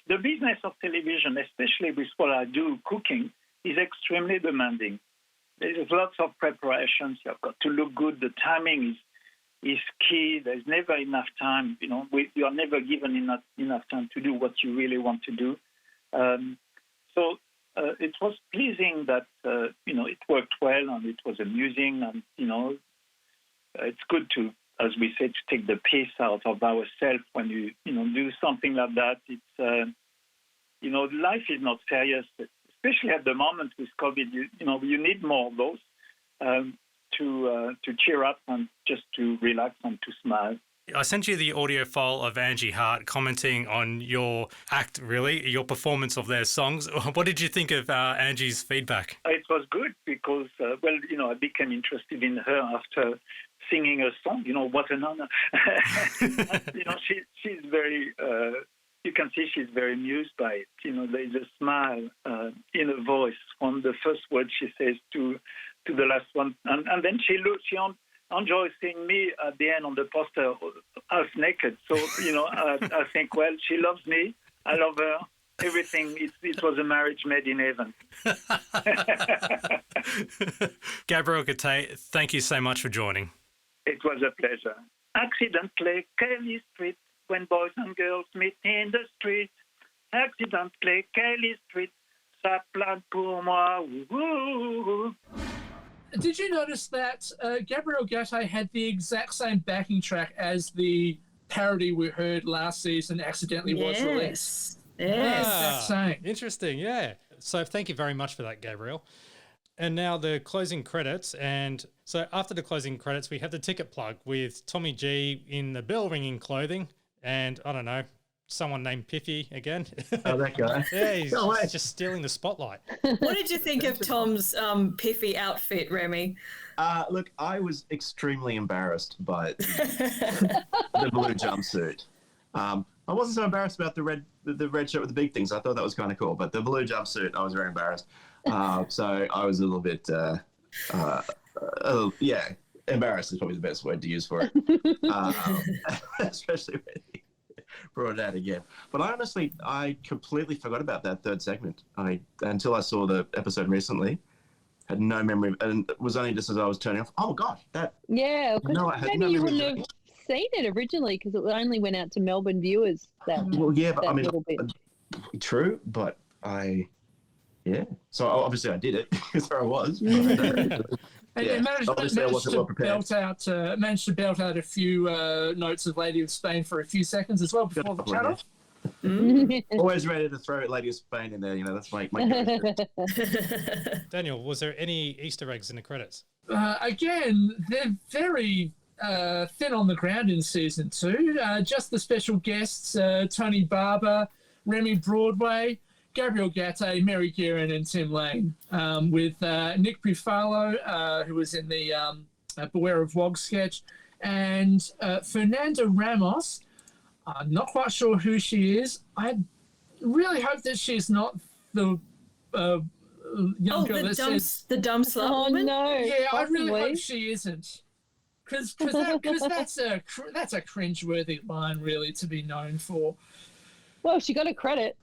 the business of television, especially with what I do, cooking, is extremely demanding. There's lots of preparations. You've got to look good. The timing is key. There's never enough time. You are never given enough time to do what you really want to do. So it was pleasing that, it worked well and it was amusing. And, it's good to, as we say, to take the piss out of ourselves when you, do something like that. It's, life is not serious. Especially at the moment with COVID, you need more of those to cheer up and just to relax and to smile. I sent you the audio file of Angie Hart commenting on your act, really, your performance of their songs. What did you think of Angie's feedback? It was good because, I became interested in her after singing a song. What an honor. She's very... you can see she's very amused by it. There's a smile in her voice from the first word she says to the last one. And then she enjoys seeing me at the end on the poster half naked. So, I think, well, she loves me. I love her. Everything. It was a marriage made in heaven. Gabriel Gattei, thank you so much for joining. It was a pleasure. Accidentally, Kelly Street. When boys and girls meet in the street, accidentally, Kelly Street, ça plane pour moi. Woo-hoo. Did you notice that Gabriel Gattei had the exact same backing track as the parody we heard last season, Accidentally Was released? Yes. Ah, same. Interesting, yeah. So thank you very much for that, Gabriel. And now the closing credits. And so after the closing credits, we have the ticket plug with Tommy G in the bell ringing clothing. And I don't know, someone named Piffy again. Oh, that guy. Yeah, he's just stealing the spotlight. What did you think of Tom's Piffy outfit, Remy? Look, I was extremely embarrassed by the blue jumpsuit. I wasn't so embarrassed about the red shirt with the big things. I thought that was kind of cool, but the blue jumpsuit, I was very embarrassed. So I was a little bit, embarrassed is probably the best word to use for it, especially when he brought it out again. But I completely forgot about that third segment. Until I saw the episode recently, had no memory, and it was only just as I was turning off. Oh my gosh, that! Yeah, no, I had maybe no you memory. wouldn't have seen it originally because it only went out to Melbourne viewers. Well, yeah, but little bit. true, but So obviously I did it because there I was. And you managed obviously I wasn't well prepared. managed to belt out a few notes of Lady of Spain for a few seconds as well before the cut off. Always ready to throw Lady of Spain in there. You know, that's my Daniel, was there any Easter eggs in the credits? Again, they're very thin on the ground in season 2. Just the special guests, Tony Barber, Remy Broadway, Gabriel Gatte, Mary Guerin, and Tim Lane, with Nick Buffalo, who was in the Beware of Wog sketch, and Fernanda Ramos. I'm not quite sure who she is. I really hope that she's not the young girl that says the dumb slut woman. No, yeah, I really possibly. hope she isn't. Because that's a cringeworthy line, really, to be known for. Well, she got a credit.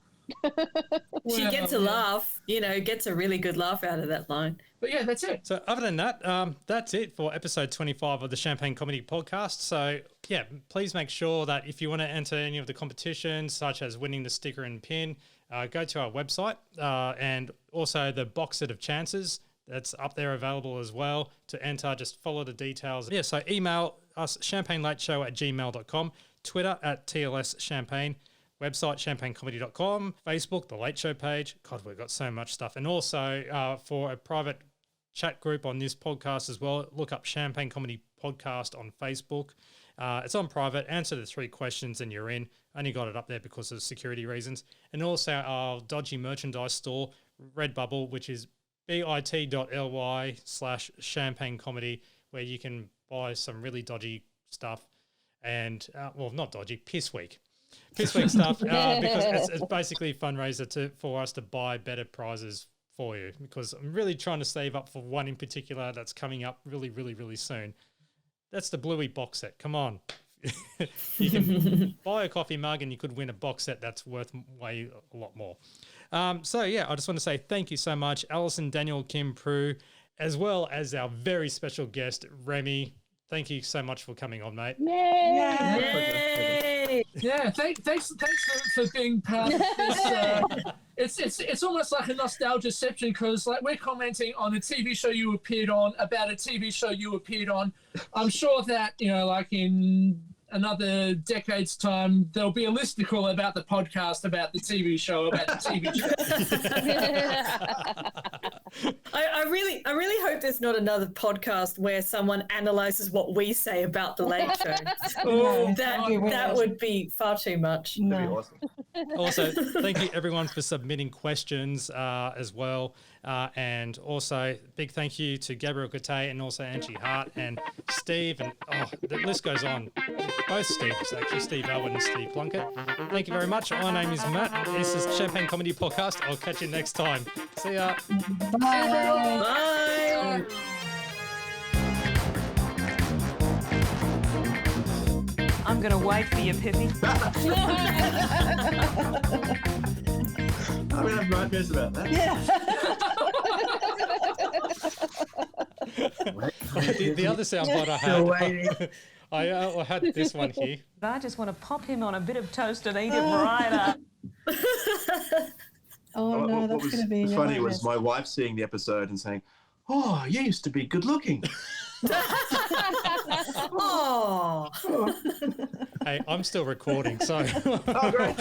She gets a laugh, gets a really good laugh out of that line. But yeah, that's it. So other than that, that's it for episode 25 of the Champagne Comedy Podcast. So yeah, please make sure that if you want to enter any of the competitions, such as winning the sticker and pin, go to our website and also the box set of chances that's up there available as well to enter. Just follow the details. Yeah, so email us champagnelateshow@gmail.com, Twitter @TLSChampagne, website champagnecomedy.com, Facebook, The Late Show page. God, we've got so much stuff. And also for a private chat group on this podcast as well, look up Champagne Comedy Podcast on Facebook. It's on private. Answer the 3 questions and you're in. Only got it up there because of security reasons. And also our dodgy merchandise store, Redbubble, which is bit.ly/Champagne Comedy, where you can buy some really dodgy stuff and, well, not dodgy, piss week stuff, because it's basically a fundraiser for us to buy better prizes for you, because I'm really trying to save up for one in particular that's coming up really, really, really soon. That's the Bluey box set. Come on. You can buy a coffee mug and you could win a box set that's worth way a lot more. So yeah, I just want to say thank you so much, Alison, Daniel, Kim, Prue, as well as our very special guest, Remy. Thank you so much for coming on, mate. Yay! Yeah, thanks for being part of this. It's almost like a nostalgia section, because like we're commenting on a TV show you appeared on about a TV show you appeared on. I'm sure that like in another decade's time there'll be a listicle about the podcast about the TV show about the TV show. I really hope there's not another podcast where someone analyzes what we say about the Late Show. That would be far too much. That'd be awesome. Also, thank you everyone for submitting questions as well. And also, big thank you to Gabriel Gatte and also Angie Hart and Steve. And the list goes on. Both Steves, actually, Steve Elwood and Steve Plunkett. Thank you very much. My name is Matt. This is Champagne Comedy Podcast. I'll catch you next time. See ya. Bye. I'm going to wait for you, Pippi. I'm going to have nightmares about that. The other soundbite I had, I had this one here. I just want to pop him on a bit of toast and eat it right up. Oh no, that's going to be funny was my wife seeing the episode and saying, "Oh, you used to be good looking." Oh. Hey, I'm still recording, so. Oh, great.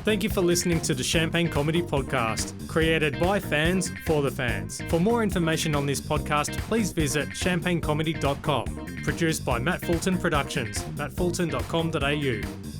Thank you for listening to the Champagne Comedy Podcast, created by fans for the fans. For more information on this podcast, please visit champagnecomedy.com. Produced by Matt Fulton Productions, mattfulton.com.au.